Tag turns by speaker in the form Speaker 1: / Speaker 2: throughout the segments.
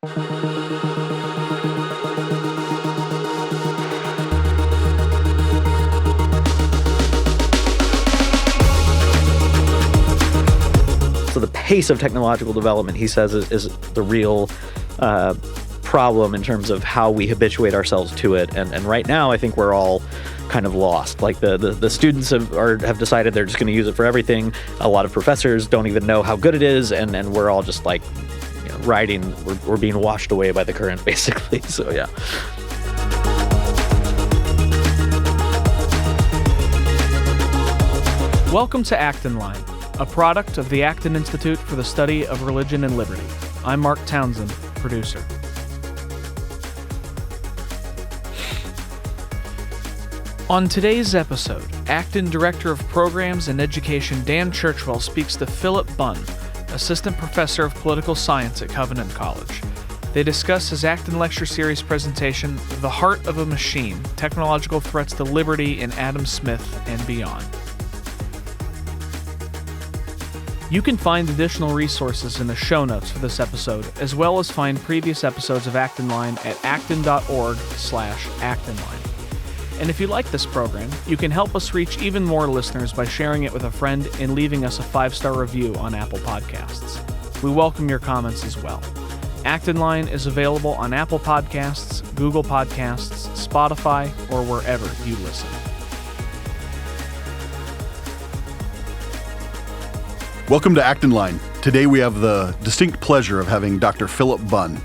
Speaker 1: So the pace of technological development, he says, is the real problem in terms of how we habituate ourselves to it. And right now, I think we're all kind of lost. Like the students have decided they're just going to use it for everything. A lot of professors don't even know how good it is, and we're all just like we're being washed away by the current, basically. So yeah.
Speaker 2: Welcome to Acton Line, a product of the Acton Institute for the Study of Religion and Liberty. I'm Mark Townsend, producer. On today's episode, Acton Director of Programs and Education Dan Churchwell speaks to Philip Bunn, Assistant Professor of Political Science at Covenant College. They discuss his Acton Lecture Series presentation, The Heart of a Machine, Technological Threats to Liberty in Adam Smith and Beyond. You can find additional resources in the show notes for this episode, as well as find previous episodes of Acton Line at acton.org/actonline. And if you like this program, you can help us reach even more listeners by sharing it with a friend and leaving us a 5-star review on Apple Podcasts. We welcome your comments as well. Acton Line is available on Apple Podcasts, Google Podcasts, Spotify, or wherever you listen.
Speaker 3: Welcome to Acton Line. Today we have the distinct pleasure of having Dr. Philip Bunn,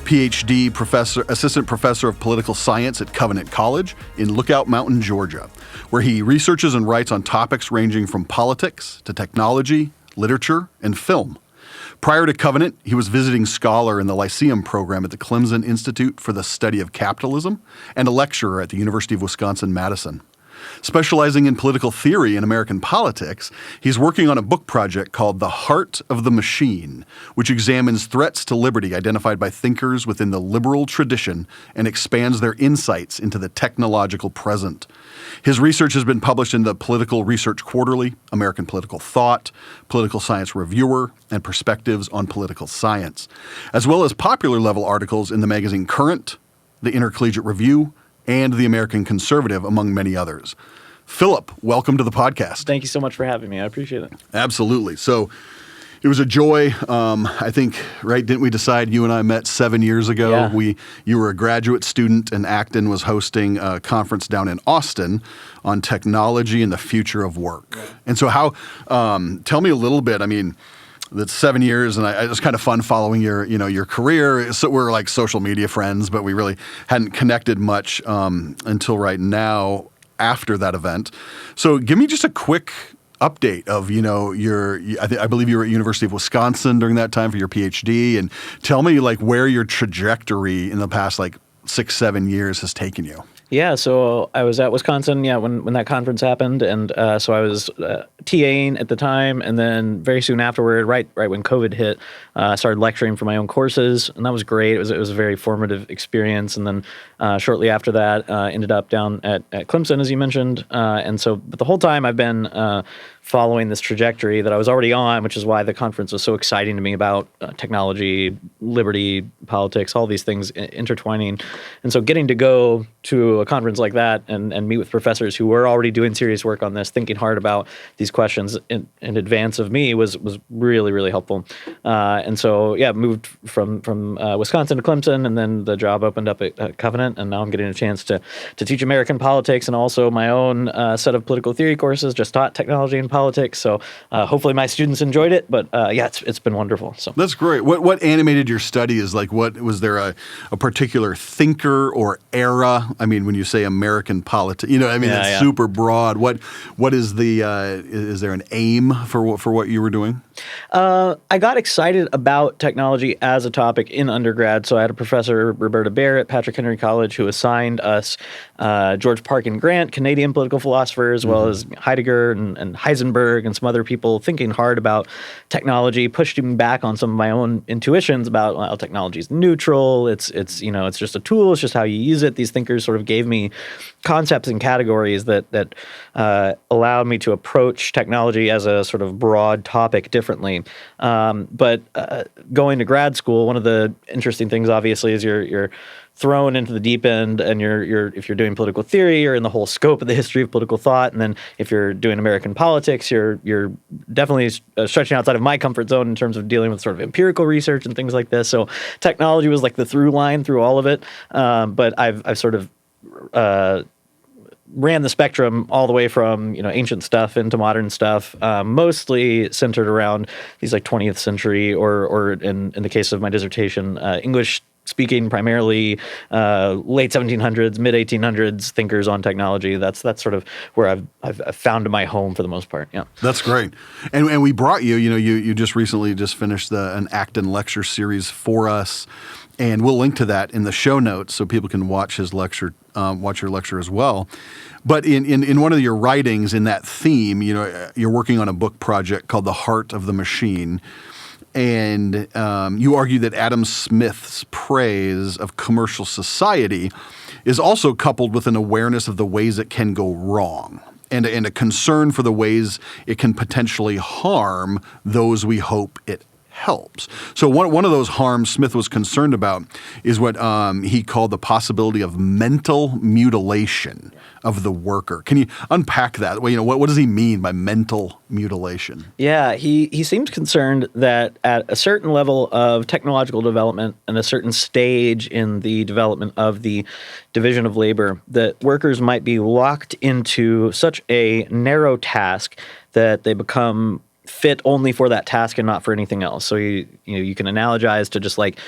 Speaker 3: PhD Assistant Professor of Political Science at Covenant College in Lookout Mountain, Georgia, where he researches and writes on topics ranging from politics to technology, literature, and film. Prior to Covenant, he was visiting scholar in the Lyceum program at the Acton Institute for the Study of Capitalism and a lecturer at the University of Wisconsin-Madison. Specializing in political theory and American politics, he's working on a book project called The Heart of the Machine, which examines threats to liberty identified by thinkers within the liberal tradition and expands their insights into the technological present. His research has been published in the Political Research Quarterly, American Political Thought, Political Science Reviewer, and Perspectives on Political Science, as well as popular-level articles in the magazine Current, the Intercollegiate Review, and the American Conservative, among many others. Philip, welcome to the podcast.
Speaker 1: Thank you so much for having me. I appreciate it.
Speaker 3: Absolutely. So it was a joy. I think, right, didn't we decide you and I met 7 years ago?
Speaker 1: Yeah.
Speaker 3: You were a graduate student, and Acton was hosting a conference down in Austin on technology and the future of work. Right. And so tell me a little bit, that's 7 years, and it was kind of fun following your career. So we're like social media friends, but we really hadn't connected much until right now after that event. So give me just a quick update of I believe you were at University of Wisconsin during that time for your PhD, and tell me like where your trajectory in the past 6-7 years has taken you.
Speaker 1: Yeah, so I was at Wisconsin, when that conference happened, and so I was TAing at the time, and then very soon afterward, right when COVID hit, I started lecturing for my own courses, and that was great. It was a very formative experience, and then shortly after that, ended up down at Clemson, as you mentioned, but the whole time I've been following this trajectory that I was already on, which is why the conference was so exciting to me about technology, liberty, politics, all these things intertwining, and so getting to go to a conference like that and meet with professors who were already doing serious work on this, thinking hard about these questions in advance of me was really, really helpful. Moved from Wisconsin to Clemson, and then the job opened up at Covenant, and now I'm getting a chance to teach American politics and also my own set of political theory courses, just taught technology and politics. So hopefully my students enjoyed it, but it's been wonderful. So
Speaker 3: that's great. What animated your studies? What was there a particular thinker or era? When you say American politics, it's super broad. What is is there an aim for what you were doing?
Speaker 1: I got excited about technology as a topic in undergrad. So I had a professor, Roberta Bear at Patrick Henry College, who assigned us George Parkin Grant, Canadian political philosopher, as well as Heidegger and Heisenberg and some other people thinking hard about technology, pushed me back on some of my own intuitions about technology is neutral. It's just a tool. It's just how you use it. These thinkers sort of gave me concepts and categories that allowed me to approach technology as a sort of broad topic differently differently. But going to grad school, one of the interesting things, obviously, is you're thrown into the deep end, and if you're doing political theory, you're in the whole scope of the history of political thought. And then if you're doing American politics, you're definitely stretching outside of my comfort zone in terms of dealing with sort of empirical research and things like this. So technology was like the through line through all of it. But I've sort of ran the spectrum all the way from ancient stuff into modern stuff, mostly centered around these like 20th century or in the case of my dissertation, English speaking primarily late 1700s, mid 1800s thinkers on technology. That's sort of where I've found my home for the most part. Yeah,
Speaker 3: that's great. And we brought you just recently finished an Acton Lecture Series for us, and we'll link to that in the show notes so people can watch his lecture, watch your lecture as well. But in one of your writings in that theme, you're working on a book project called The Heart of the Machine. And you argue that Adam Smith's praise of commercial society is also coupled with an awareness of the ways it can go wrong and a concern for the ways it can potentially harm those we hope it helps. So one of those harms Smith was concerned about is what he called the possibility of mental mutilation of the worker. Can you unpack that? Well, what does he mean by mental mutilation?
Speaker 1: Yeah, he seemed concerned that at a certain level of technological development and a certain stage in the development of the division of labor, that workers might be locked into such a narrow task that they become fit only for that task and not for anything else. So you can analogize to just like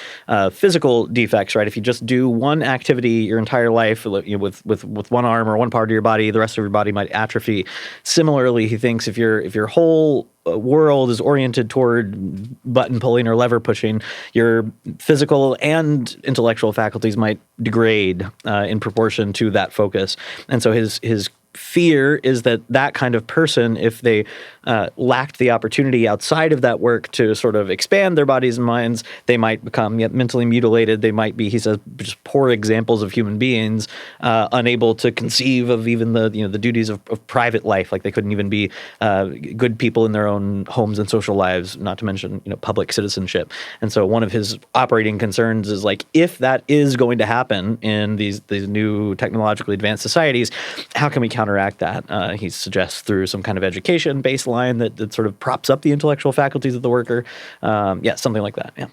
Speaker 1: physical defects, right? If you just do one activity your entire life with one arm or one part of your body, the rest of your body might atrophy. Similarly, he thinks if your whole world is oriented toward button pulling or lever pushing, your physical and intellectual faculties might degrade in proportion to that focus. And so his fear is that kind of person, if they lacked the opportunity outside of that work to sort of expand their bodies and minds, they might become mentally mutilated. They might be, he says, just poor examples of human beings, unable to conceive of even the duties of private life. Like they couldn't even be good people in their own homes and social lives, not to mention public citizenship. And so one of his operating concerns is like, if that is going to happen in these new technologically advanced societies, how can we counteract that? He suggests through some kind of education baseline that sort of props up the intellectual faculties of the worker. Something like that. Yeah.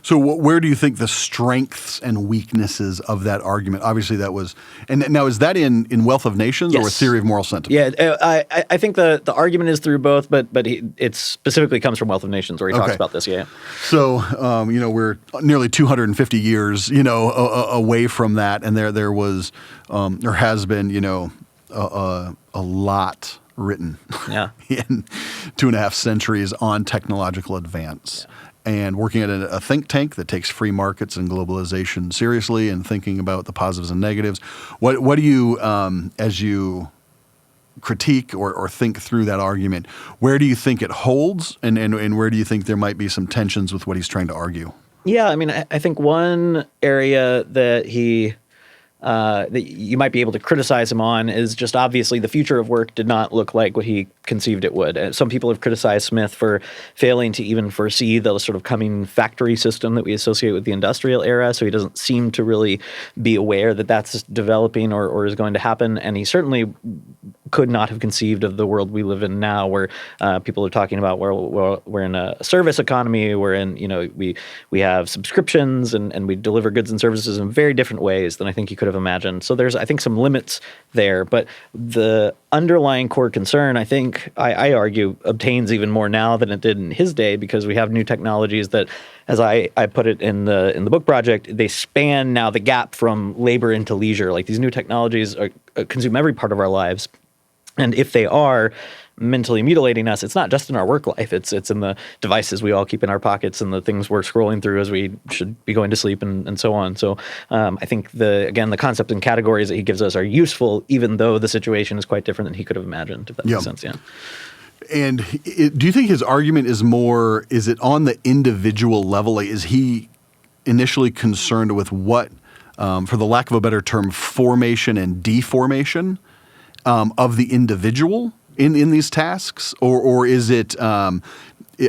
Speaker 3: So where do you think the strengths and weaknesses of that argument? Obviously that was, and now is that in Wealth of Nations or a Theory of Moral Sentiment?
Speaker 1: Yeah, I think the argument is through both, but it specifically comes from Wealth of Nations where he talks about this. Yeah.
Speaker 3: So we're nearly 250 years away from that, and there was there has been a lot written in 2.5 centuries on technological advance. Yeah. And working at a think tank that takes free markets and globalization seriously and thinking about the positives and negatives. What do you, as you critique or think through that argument, where do you think it holds and where do you think there might be some tensions with what he's trying to argue?
Speaker 1: Yeah, I mean, I think one area that that you might be able to criticize him on is just obviously the future of work did not look like what he conceived it would. Some people have criticized Smith for failing to even foresee the sort of coming factory system that we associate with the industrial era, so he doesn't seem to really be aware that that's developing or is going to happen, and he certainly could not have conceived of the world we live in now, where people are talking about we're in a service economy, we're in we have subscriptions and we deliver goods and services in very different ways than I think he could have imagined. So there's, I think, some limits there, but the underlying core concern, I think, I argue, obtains even more now than it did in his day, because we have new technologies that, as I put it in the book project, they span now the gap from labor into leisure. Like these new technologies consume every part of our lives. And if they are mentally mutilating us, it's not just in our work life. It's in the devices we all keep in our pockets and the things we're scrolling through as we should be going to sleep and so on. So I think the concepts and categories that he gives us are useful, even though the situation is quite different than he could have imagined, if that makes sense. Yeah.
Speaker 3: And do you think his argument is it on the individual level? Like, is he initially concerned with what, for the lack of a better term, formation and deformation of the individual in these tasks, or is it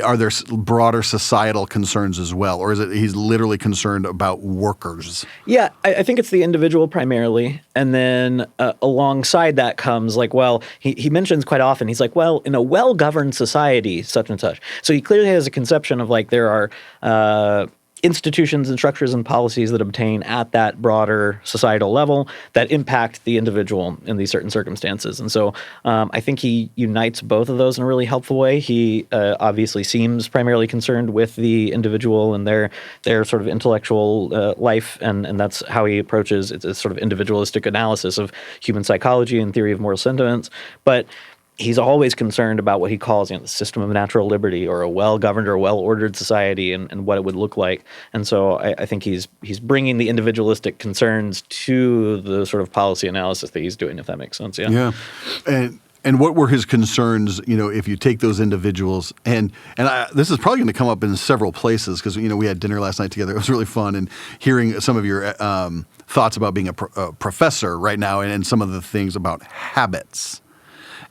Speaker 3: are there broader societal concerns as well, or is it he's literally concerned about workers?
Speaker 1: Yeah, I think it's the individual primarily, and then alongside that comes like, well, he mentions quite often, he's like, well, in a well-governed society, such and such. So he clearly has a conception of like there are institutions and structures and policies that obtain at that broader societal level that impact the individual in these certain circumstances. And so I think he unites both of those in a really helpful way. He obviously seems primarily concerned with the individual and their sort of intellectual life, and that's how he approaches it's a sort of individualistic analysis of human psychology and theory of moral sentiments. But he's always concerned about what he calls the system of natural liberty, or a well-governed or well-ordered society, and what it would look like. And so I think he's bringing the individualistic concerns to the sort of policy analysis that he's doing, if that makes sense.
Speaker 3: Yeah. And what were his concerns, if you take those individuals, and this is probably going to come up in several places because, we had dinner last night together. It was really fun, and hearing some of your thoughts about being a professor right now, and some of the things about habits.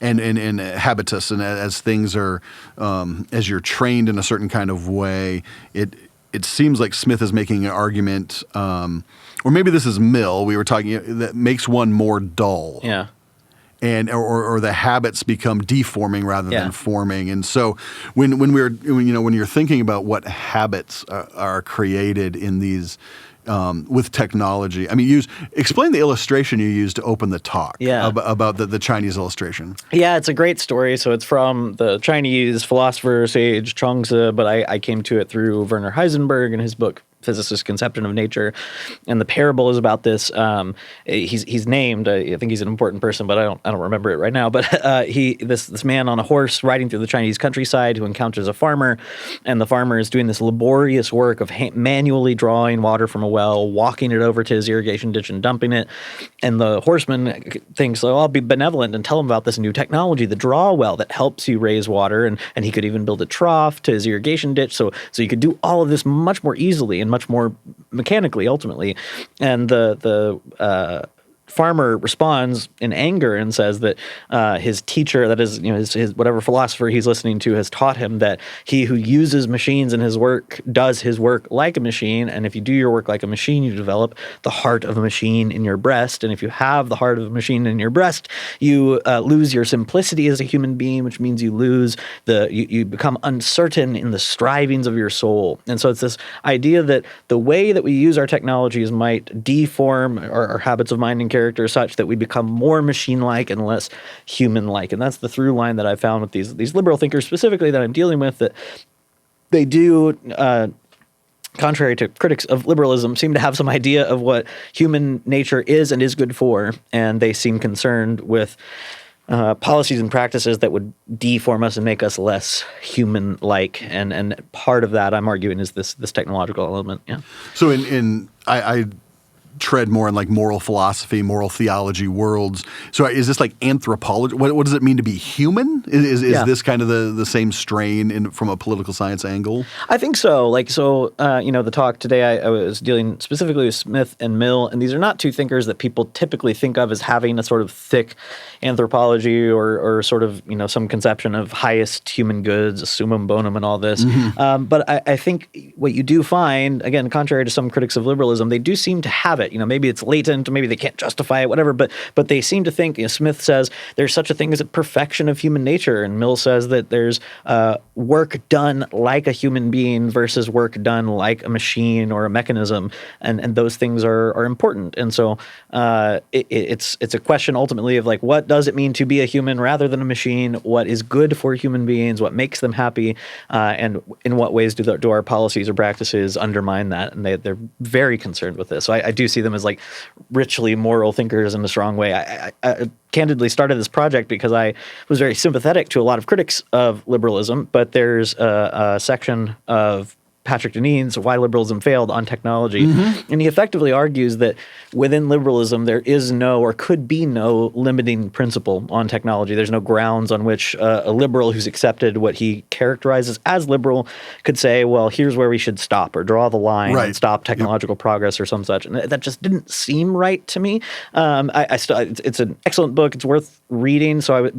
Speaker 3: And habitus, and as things are, as you're trained in a certain kind of way, it seems like Smith is making an argument, or maybe this is Mill. We were talking that makes one more dull.
Speaker 1: Yeah.
Speaker 3: And or the habits become deforming rather than forming. And so when you're thinking about what habits are created in these. With technology. I mean, explain the illustration you used to open the talk about the Chinese illustration.
Speaker 1: Yeah, it's a great story. So it's from the Chinese philosopher sage Chuang-Tzu, but I came to it through Werner Heisenberg and his book Physicist's Conception of Nature. And the parable is about this. He's named. I think he's an important person, but I don't remember it right now. But this man on a horse riding through the Chinese countryside who encounters a farmer, and the farmer is doing this laborious work of manually drawing water from a well, walking it over to his irrigation ditch and dumping it. And the horseman thinks, oh, I'll be benevolent and tell him about this new technology, the draw well that helps you raise water. And he could even build a trough to his irrigation ditch. So you could do all of this much more easily and much more mechanically, ultimately. And the farmer responds in anger and says that his teacher, that is, his whatever philosopher he's listening to, has taught him that he who uses machines in his work does his work like a machine. And if you do your work like a machine, you develop the heart of a machine in your breast. And if you have the heart of a machine in your breast, you lose your simplicity as a human being, which means you lose you become uncertain in the strivings of your soul. And so it's this idea that the way that we use our technologies might deform our habits of mind and character such that we become more machine-like and less human-like. And that's the through line that I found with these liberal thinkers specifically that I'm dealing with, that they do, contrary to critics of liberalism, seem to have some idea of what human nature is and is good for, and they seem concerned with policies and practices that would deform us and make us less human-like. And part of that, I'm arguing, is this technological element. Yeah.
Speaker 3: So I tread more in like moral philosophy, moral theology worlds. So is this like anthropology? What does it mean to be human? Is this kind of the same strain from a political science angle?
Speaker 1: I think so. The talk today, I was dealing specifically with Smith and Mill, and these are not two thinkers that people typically think of as having a sort of thick anthropology or sort of, some conception of highest human goods, summum bonum and all this. Mm-hmm. But I think what you do find, again, contrary to some critics of liberalism, they do seem to have it. Maybe it's latent, or maybe they can't justify it, whatever. But they seem to think. Smith says there's such a thing as a perfection of human nature, and Mill says that there's work done like a human being versus work done like a machine or a mechanism, and those things are important. And so it's a question ultimately of like, what does it mean to be a human rather than a machine? What is good for human beings? What makes them happy? And in what ways do our policies or practices undermine that? And they're very concerned with this. So I do see them as like richly moral thinkers in a strong way. I candidly started this project because I was very sympathetic to a lot of critics of liberalism, but there's a section of Patrick Deneen's Why Liberalism Failed on Technology. And he effectively argues that within liberalism, there is no or could be no limiting principle on technology. There's no grounds on which a liberal who's accepted what he characterizes as liberal could say, well, here's where we should stop or draw the line and stop technological progress or some such. And that just didn't seem right to me. It's an excellent book. It's worth reading. So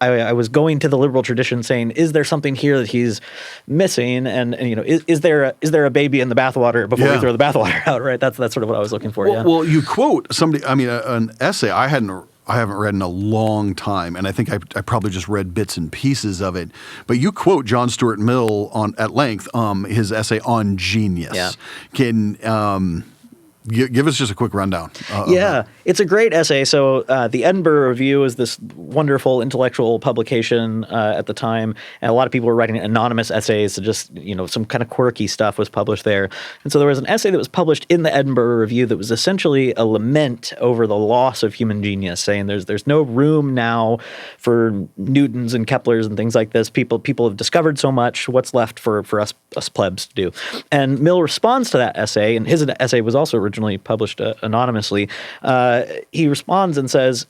Speaker 1: I was going to the liberal tradition saying, is there something here that he's missing? And is there a baby in the bathwater before we throw the bathwater out? Right. That's sort of what I was looking for.
Speaker 3: Well, you quote somebody. I mean, an essay I haven't read in a long time, and I think I probably just read bits and pieces of it. But you quote John Stuart Mill at length, his essay on genius. Yeah. Can give us just a quick rundown.
Speaker 1: It's a great essay. So the Edinburgh Review is this wonderful intellectual publication at the time, and a lot of people were writing anonymous essays. So just some kind of quirky stuff was published there. And so there was an essay that was published in the Edinburgh Review that was essentially a lament over the loss of human genius, saying there's no room now for Newtons and Keplers and things like this. People have discovered so much. What's left for us plebs to do? And Mill responds to that essay, and his essay was also originally published anonymously. He responds and says,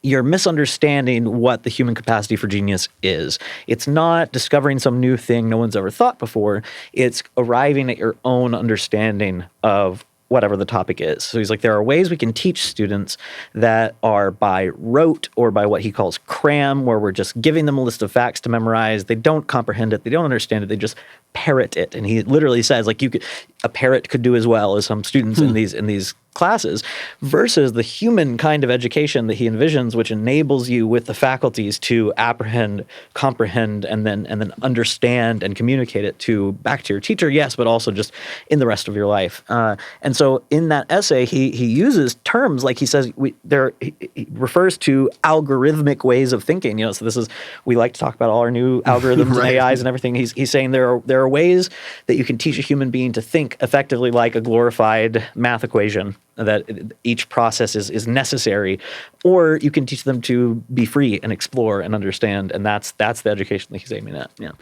Speaker 1: you're misunderstanding what the human capacity for genius is. It's not discovering some new thing no one's ever thought before. It's arriving at your own understanding of whatever the topic is. So he's like, there are ways we can teach students that are by rote or by what he calls cram, where we're just giving them a list of facts to memorize. They don't comprehend it. They don't understand it. They just parrot it. And he literally says, like, a parrot could do as well as some students in these classes, versus the human kind of education that he envisions, which enables you with the faculties to apprehend, comprehend, and then understand and communicate it back to your teacher, yes, but also just in the rest of your life. And so in that essay, he uses terms like he says he refers to algorithmic ways of thinking. So we like to talk about all our new algorithms and AIs and everything. He's saying there are ways that you can teach a human being to think effectively like a glorified math equation, that each process is necessary, or you can teach them to be free and explore and understand, and that's the education that he's aiming at. Yeah,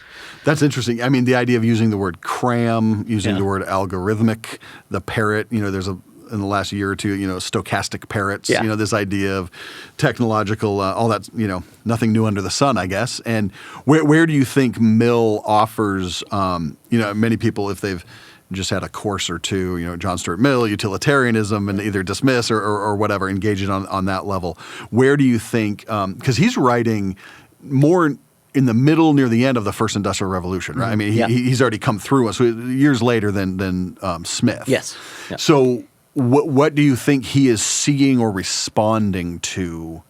Speaker 3: that's interesting. I mean, the idea of using the word cram, using the word algorithmic, the parrot. There's in the last year or two, stochastic parrots. Yeah. This idea of technological, all that. Nothing new under the sun, I guess. And where do you think Mill offers? Many people, if they've just had a course or two, John Stuart Mill, utilitarianism, and either dismiss or whatever, engage it on that level. Where do you think, because he's writing more in the middle, near the end of the first industrial revolution, right? I mean, he's already come through us years later than Smith.
Speaker 1: Yes. Yeah.
Speaker 3: So what do you think he is seeing or responding to?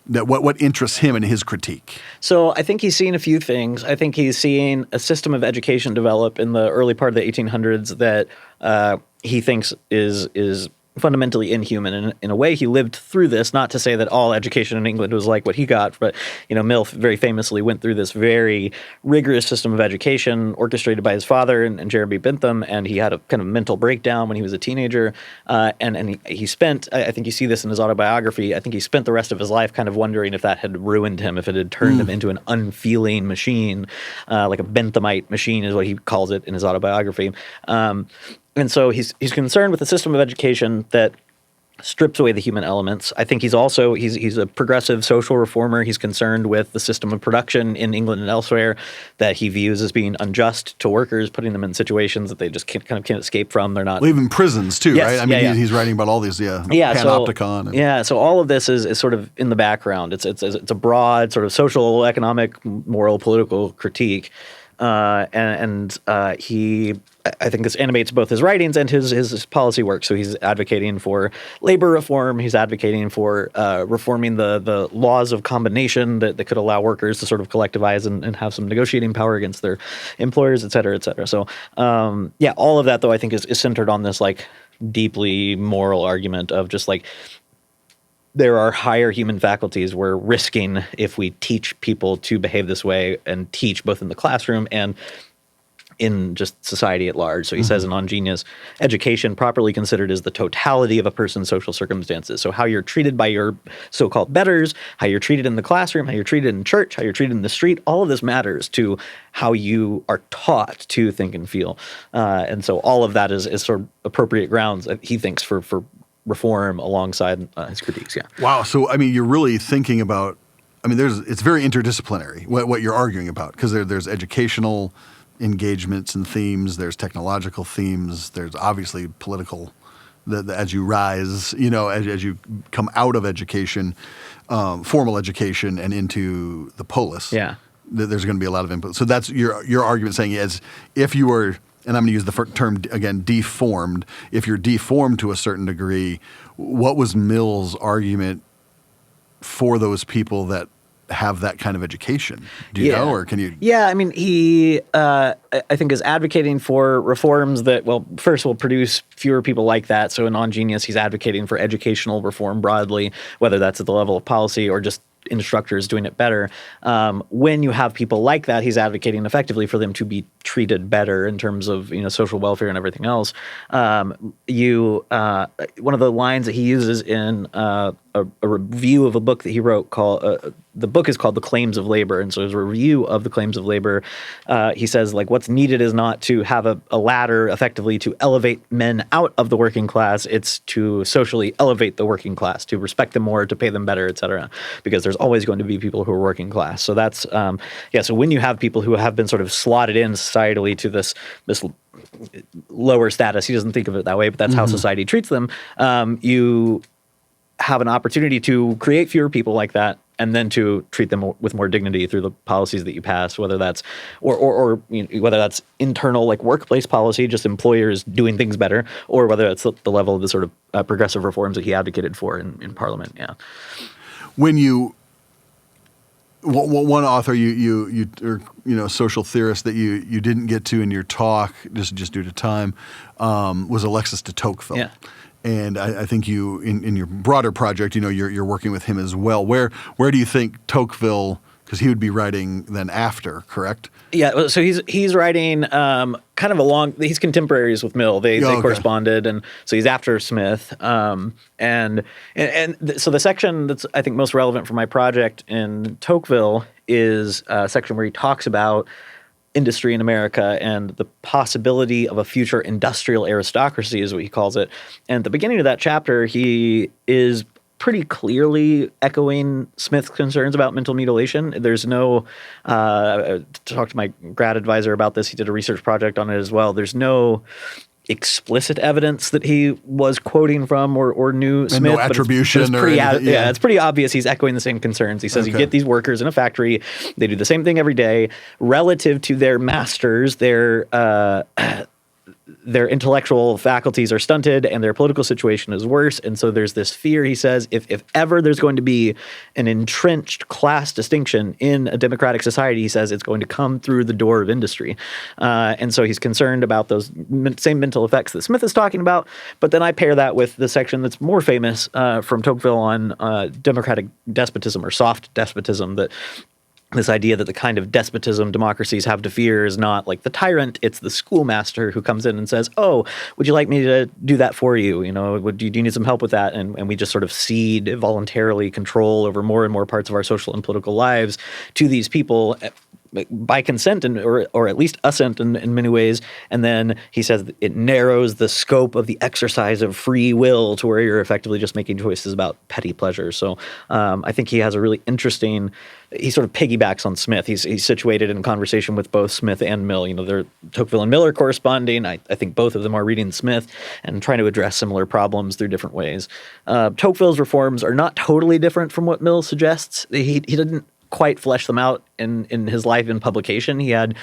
Speaker 3: That what interests him in his critique?
Speaker 1: So I think he's seeing a few things. I think he's seeing a system of education develop in the early part of the 1800s that he thinks is fundamentally inhuman. And in a way, he lived through this, not to say that all education in England was like what he got, but, Mill very famously went through this very rigorous system of education orchestrated by his father and Jeremy Bentham, and he had a kind of mental breakdown when he was a teenager. And he spent, I think you see this in his autobiography, I think he spent the rest of his life kind of wondering if that had ruined him, if it had turned him into an unfeeling machine, like a Benthamite machine is what he calls it in his autobiography. And so he's concerned with a system of education that strips away the human elements. I think he's a progressive social reformer. He's concerned with the system of production in England and elsewhere that he views as being unjust to workers, putting them in situations that they just can't escape from. They're not.
Speaker 3: Well, even prisons too, right? I mean, he's writing about all these, panopticon.
Speaker 1: So all of this is sort of in the background. It's a broad sort of social, economic, moral, political critique. I think this animates both his writings and his policy work. So he's advocating for labor reform. He's advocating for reforming the laws of combination that could allow workers to sort of collectivize and have some negotiating power against their employers, et cetera, et cetera. So, all of that, though, I think is centered on this like deeply moral argument of just like there are higher human faculties we're risking if we teach people to behave this way and teach both in the classroom and in just society at large. So he says in On Genius, education properly considered is the totality of a person's social circumstances. So how you're treated by your so-called betters, how you're treated in the classroom, how you're treated in church, how you're treated in the street, all of this matters to how you are taught to think and feel. And so all of that is sort of appropriate grounds, he thinks, for reform alongside his critiques. Yeah.
Speaker 3: Wow. So, I mean, you're really thinking about, I mean, it's very interdisciplinary, what you're arguing about, because there's educational engagements and themes, there's technological themes, there's obviously political, as you rise, as you come out of education, formal education and into the polis, there's going to be a lot of input. So that's your argument saying is if you were, and I'm going to use the term again, deformed, if you're deformed to a certain degree, what was Mill's argument for those people that have that kind of education? Do you know, or can you?
Speaker 1: Yeah, I mean, he, I think, is advocating for reforms that, well, first will produce fewer people like that. So in On Genius, he's advocating for educational reform broadly, whether that's at the level of policy or just instructors doing it better. When you have people like that, he's advocating effectively for them to be treated better in terms of social welfare and everything else. One of the lines that he uses in a review of a book that he wrote called the book is called The Claims of Labor, and so as a review of the Claims of Labor, he says, like, what's needed is not to have a ladder effectively to elevate men out of the working class. It's to socially elevate the working class, to respect them more, to pay them better, et cetera, because there's always going to be people who are working class. So that's so when you have people who have been sort of slotted in societally to this lower status, he doesn't think of it that way, but that's how society treats them, you have an opportunity to create fewer people like that, and then to treat them with more dignity through the policies that you pass, whether that's or whether that's internal, like workplace policy, just employers doing things better, or whether it's the level of the sort of progressive reforms that he advocated for in Parliament. Yeah.
Speaker 3: When one author or social theorist that you didn't get to in your talk just due to time was Alexis de Tocqueville.
Speaker 1: Yeah.
Speaker 3: And I think you, in your broader project, you're working with him as well. Where do you think Tocqueville, because he would be writing then after, correct? Yeah,
Speaker 1: so he's writing kind of along. He's contemporaries with Mill. They corresponded, and so he's after Smith. And so the section that's I think most relevant for my project in Tocqueville is a section where he talks about industry in America and the possibility of a future industrial aristocracy is what he calls it. And at the beginning of that chapter, he is pretty clearly echoing Smith's concerns about mental mutilation. There's no, I talked to my grad advisor about this. He did a research project on it as well. There's no explicit evidence that he was quoting from or knew Smith. And
Speaker 3: no attribution
Speaker 1: it's pretty obvious he's echoing the same concerns. He says you get these workers in a factory, they do the same thing every day. Relative to their masters, their intellectual faculties are stunted and their political situation is worse. And so there's this fear, he says, if ever there's going to be an entrenched class distinction in a democratic society, he says it's going to come through the door of industry. And so he's concerned about those same mental effects that Smith is talking about. But then I pair that with the section that's more famous from Tocqueville on democratic despotism or soft despotism, that this idea that the kind of despotism democracies have to fear is not like the tyrant, it's the schoolmaster who comes in and says, oh, would you like me to do that for you? Do you need some help with that? And we just sort of cede voluntarily control over more and more parts of our social and political lives to these people by consent or at least assent in many ways. And then he says it narrows the scope of the exercise of free will to where you're effectively just making choices about petty pleasures. So I think he has a really interesting, he sort of piggybacks on Smith. He's situated in conversation with both Smith and Mill. Tocqueville and Mill are corresponding. I think both of them are reading Smith and trying to address similar problems through different ways. Tocqueville's reforms are not totally different from what Mill suggests. He didn't quite flesh them out in his life in publication. He had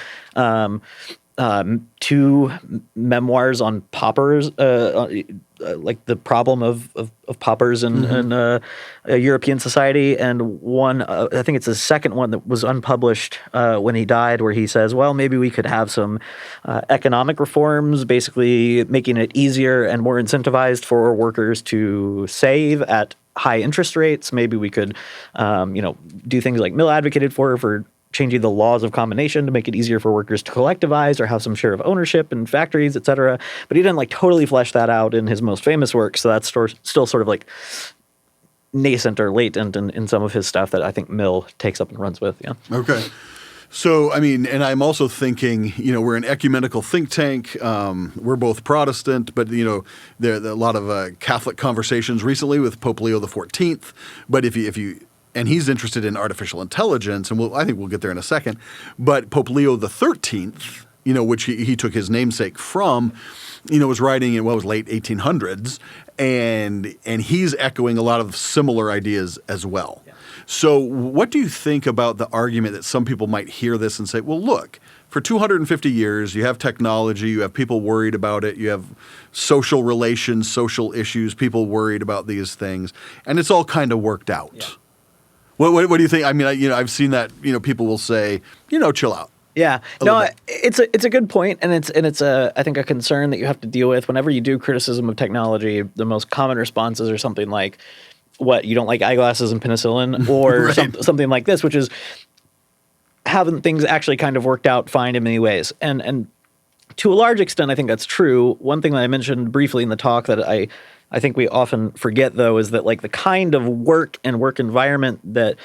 Speaker 1: two memoirs on paupers, like the problem of paupers in European society, and one, I think it's the second one that was unpublished when he died, where he says, well, maybe we could have some economic reforms, basically making it easier and more incentivized for workers to save at high interest rates. Maybe we could, do things like Mill advocated for changing the laws of combination to make it easier for workers to collectivize or have some share of ownership in factories, et cetera. But he didn't like totally flesh that out in his most famous work. So that's still sort of like nascent or latent in some of his stuff that I think Mill takes up and runs with. Yeah.
Speaker 3: Okay. So, I mean, and I'm also thinking, we're an ecumenical think tank. We're both Protestant, but, there are a lot of Catholic conversations recently with Pope Leo XIV. But if you and he's interested in artificial intelligence, and I think we'll get there in a second. But Pope Leo XIII, which he took his namesake from, was writing in late 1800s, and he's echoing a lot of similar ideas as well. Yeah. So what do you think about the argument that some people might hear this and say, well, look, for 250 years, you have technology, you have people worried about it, you have social relations, social issues, people worried about these things, and it's all kind of worked out. Yeah. What do you think? I mean, I've seen that, people will say, chill out.
Speaker 1: Yeah, no, it's a good point, and it's I think a concern that you have to deal with whenever you do criticism of technology. The most common responses are something like, "What, you don't like eyeglasses and penicillin," or right. something like this, which is, haven't things actually kind of worked out fine in many ways? And to a large extent, I think that's true. One thing that I mentioned briefly in the talk that I think we often forget, though, is that like the kind of work and work environment that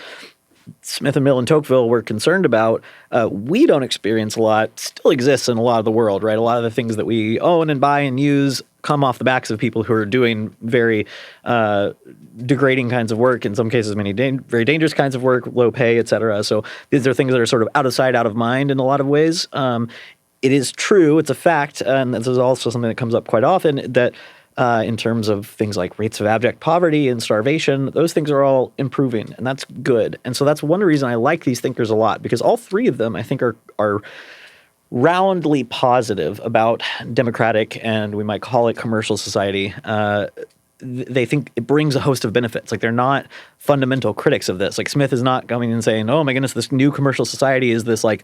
Speaker 1: Smith and Mill and Tocqueville were concerned about, we don't experience a lot, still exists in a lot of the world, right? A lot of the things that we own and buy and use come off the backs of people who are doing very degrading kinds of work, in some cases very dangerous kinds of work, low pay, et cetera. So these are things that are sort of out of sight, out of mind in a lot of ways. It is true, it's a fact, and this is also something that comes up quite often, that in terms of things like rates of abject poverty and starvation, those things are all improving, and that's good. And so that's one reason I like these thinkers a lot, because all three of them, I think, are roundly positive about democratic, and we might call it commercial society. They think it brings a host of benefits. Like, they're not fundamental critics of this. Like, Smith is not coming and saying, oh my goodness, this new commercial society is this like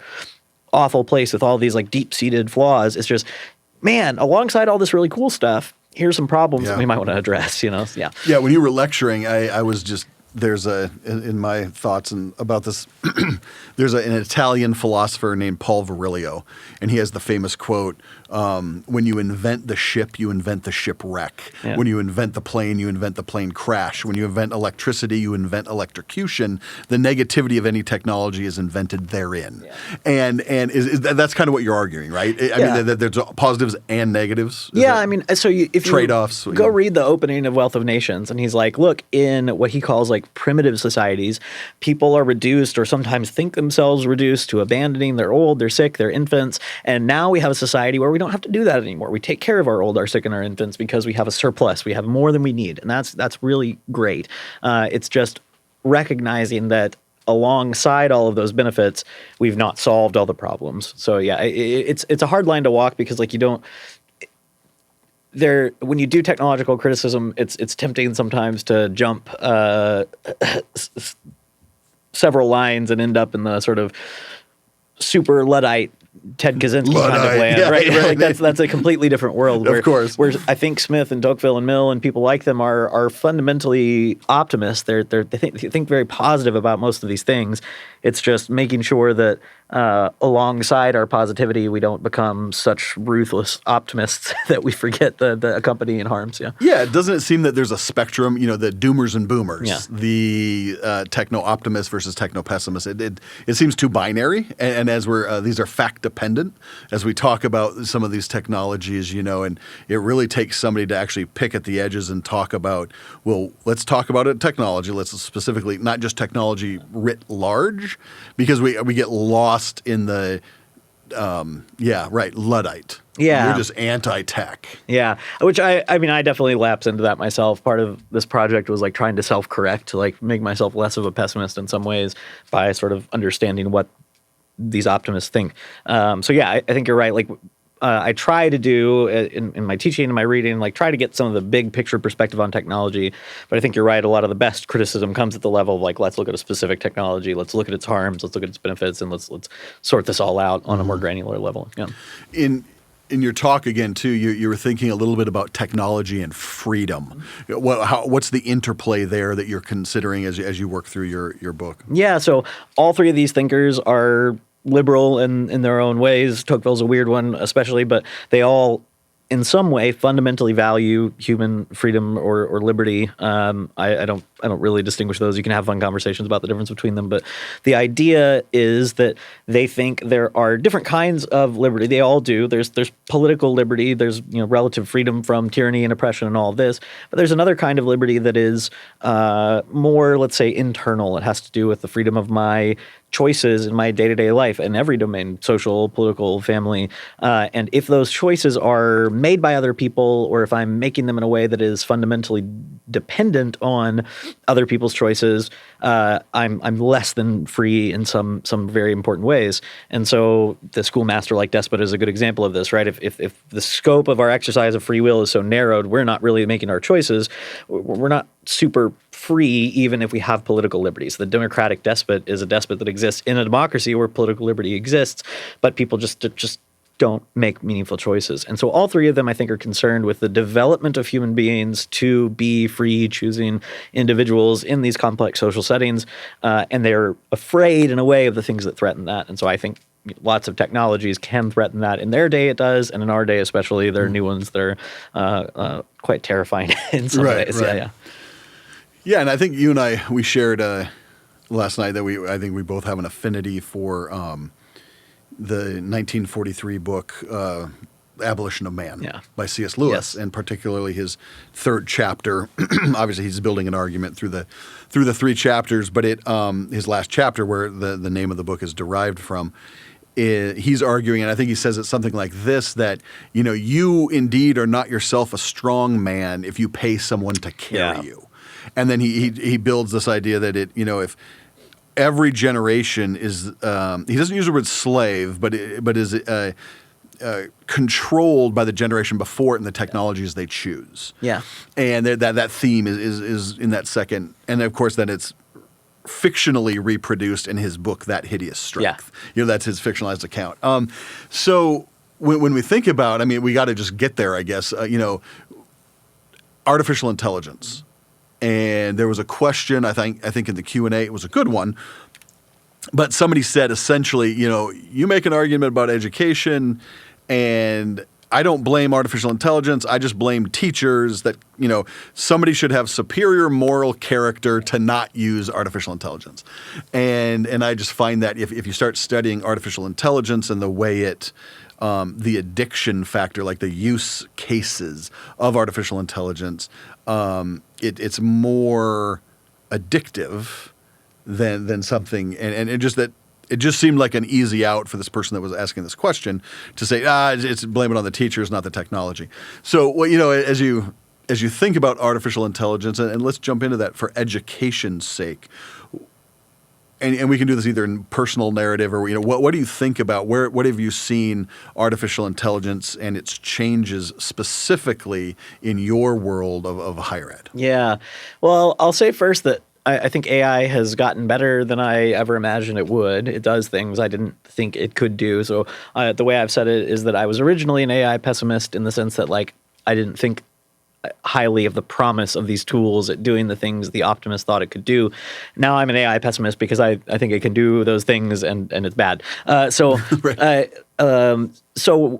Speaker 1: awful place with all these like deep-seated flaws. It's just, man, alongside all this really cool stuff, here's some problems that we might want to address, Yeah.
Speaker 3: Yeah, when you were lecturing, I was just, in my thoughts about this, there's an Italian philosopher named Paul Virilio, and he has the famous quote, when you invent the ship, you invent the shipwreck. Yeah. When you invent the plane, you invent the plane crash. When you invent electricity, you invent electrocution. The negativity of any technology is invented therein. Yeah. And that's kind of what you're arguing, right? I mean, there's positives and negatives.
Speaker 1: So if
Speaker 3: trade-offs,
Speaker 1: you go read the opening of Wealth of Nations, and he's like, look, in what he calls like primitive societies, people are reduced, or sometimes think themselves reduced, to abandoning their old, their sick, their infants. And now we have a society where we don't have to do that anymore. We take care of our old, our sick, and our infants because we have a surplus. We have more than we need. And that's really great. It's just recognizing that alongside all of those benefits, we've not solved all the problems. So yeah, it's a hard line to walk, because like when you do technological criticism, it's tempting sometimes to jump several lines and end up in the sort of super Luddite Ted Kaczynski kind of land, right? Like that's a completely different world. Where,
Speaker 3: of course.
Speaker 1: Where I think Smith and Tocqueville and Mill and people like them are fundamentally optimists. They think very positive about most of these things. It's just making sure that alongside our positivity, we don't become such ruthless optimists that we forget the accompanying harms.
Speaker 3: Yeah. Doesn't it seem that there's a spectrum? The doomers and boomers, the techno optimists versus techno pessimists. It seems too binary, and as these are fact dependent. As we talk about some of these technologies, and it really takes somebody to actually pick at the edges and talk about. Well, let's talk about it. Technology. Let's specifically not just technology writ large, because we get lost in the Luddite.
Speaker 1: Yeah.
Speaker 3: We're just anti-tech.
Speaker 1: Yeah. Which I definitely lapse into that myself. Part of this project was like trying to self-correct, to like make myself less of a pessimist in some ways by sort of understanding what these optimists think. I think you're right. Like I try to do in my teaching and my reading, like try to get some of the big picture perspective on technology. But I think you're right. A lot of the best criticism comes at the level of like, let's look at a specific technology, let's look at its harms, let's look at its benefits, and let's sort this all out on a more granular level. Yeah.
Speaker 3: in your talk again too, you were thinking a little bit about technology and freedom. What's the interplay there that you're considering as you work through your book?
Speaker 1: Yeah, so all three of these thinkers are liberal in their own ways. Tocqueville's a weird one, especially, but they all, in some way, fundamentally value human freedom or liberty. I don't really distinguish those. You can have fun conversations about the difference between them, but the idea is that they think there are different kinds of liberty. They all do. There's political liberty. There's relative freedom from tyranny and oppression and all of this. But there's another kind of liberty that is more, let's say, internal. It has to do with the freedom of my choices in my day-to-day life in every domain, social, political, family. And if those choices are made by other people, or if I'm making them in a way that is fundamentally dependent on other people's choices, I'm less than free in some very important ways. And so the schoolmaster-like despot is a good example of this, right? If the scope of our exercise of free will is so narrowed, we're not really making our choices. We're not super free, even if we have political liberties. The democratic despot is a despot that exists in a democracy where political liberty exists, but people just don't make meaningful choices. And so all three of them, I think, are concerned with the development of human beings to be free, choosing individuals in these complex social settings, and they're afraid, in a way, of the things that threaten that. And so I think lots of technologies can threaten that. In their day, it does, and in our day especially, there are new ones that are quite terrifying in some ways.
Speaker 3: Right.
Speaker 1: Yeah.
Speaker 3: Yeah, and I think you and we shared last night that I think we both have an affinity for the 1943 book Abolition of Man by C.S. Lewis, and particularly his third chapter. Obviously, he's building an argument through the three chapters, but his last chapter, where the name of the book is derived from, he's arguing, and I think he says it something like this, that you indeed are not yourself a strong man if you pay someone to carry you. And then he builds this idea that if every generation is he doesn't use the word slave, but is controlled by the generation before it and the technologies they choose. Yeah, and that theme is in that second, and of course then it's fictionally reproduced in his book That Hideous Strength. Yeah. That's his fictionalized account. So when we think about, we got to just get there, I guess. Artificial intelligence. And there was a question, I think in the Q&A, it was a good one, but somebody said essentially, you make an argument about education, and I don't blame artificial intelligence. I just blame teachers that, somebody should have superior moral character to not use artificial intelligence. And I just find that if you start studying artificial intelligence and the way it the addiction factor, like the use cases of artificial intelligence, it's more addictive than something, and it just seemed like an easy out for this person that was asking this question to say, it's blame it on the teachers, not the technology. So, as you think about artificial intelligence, and let's jump into that for education's sake. And we can do this either in personal narrative or what do you think about what have you seen artificial intelligence and its changes specifically in your world of higher ed? Yeah, well, I'll say first that I think AI has gotten better than I ever imagined it would. It does things I didn't think it could do. So the way I've said it is that I was originally an AI pessimist in the sense that I didn't think highly of the promise of these tools at doing the things the optimist thought it could do. Now I'm an AI pessimist because I think it can do those things and it's bad. So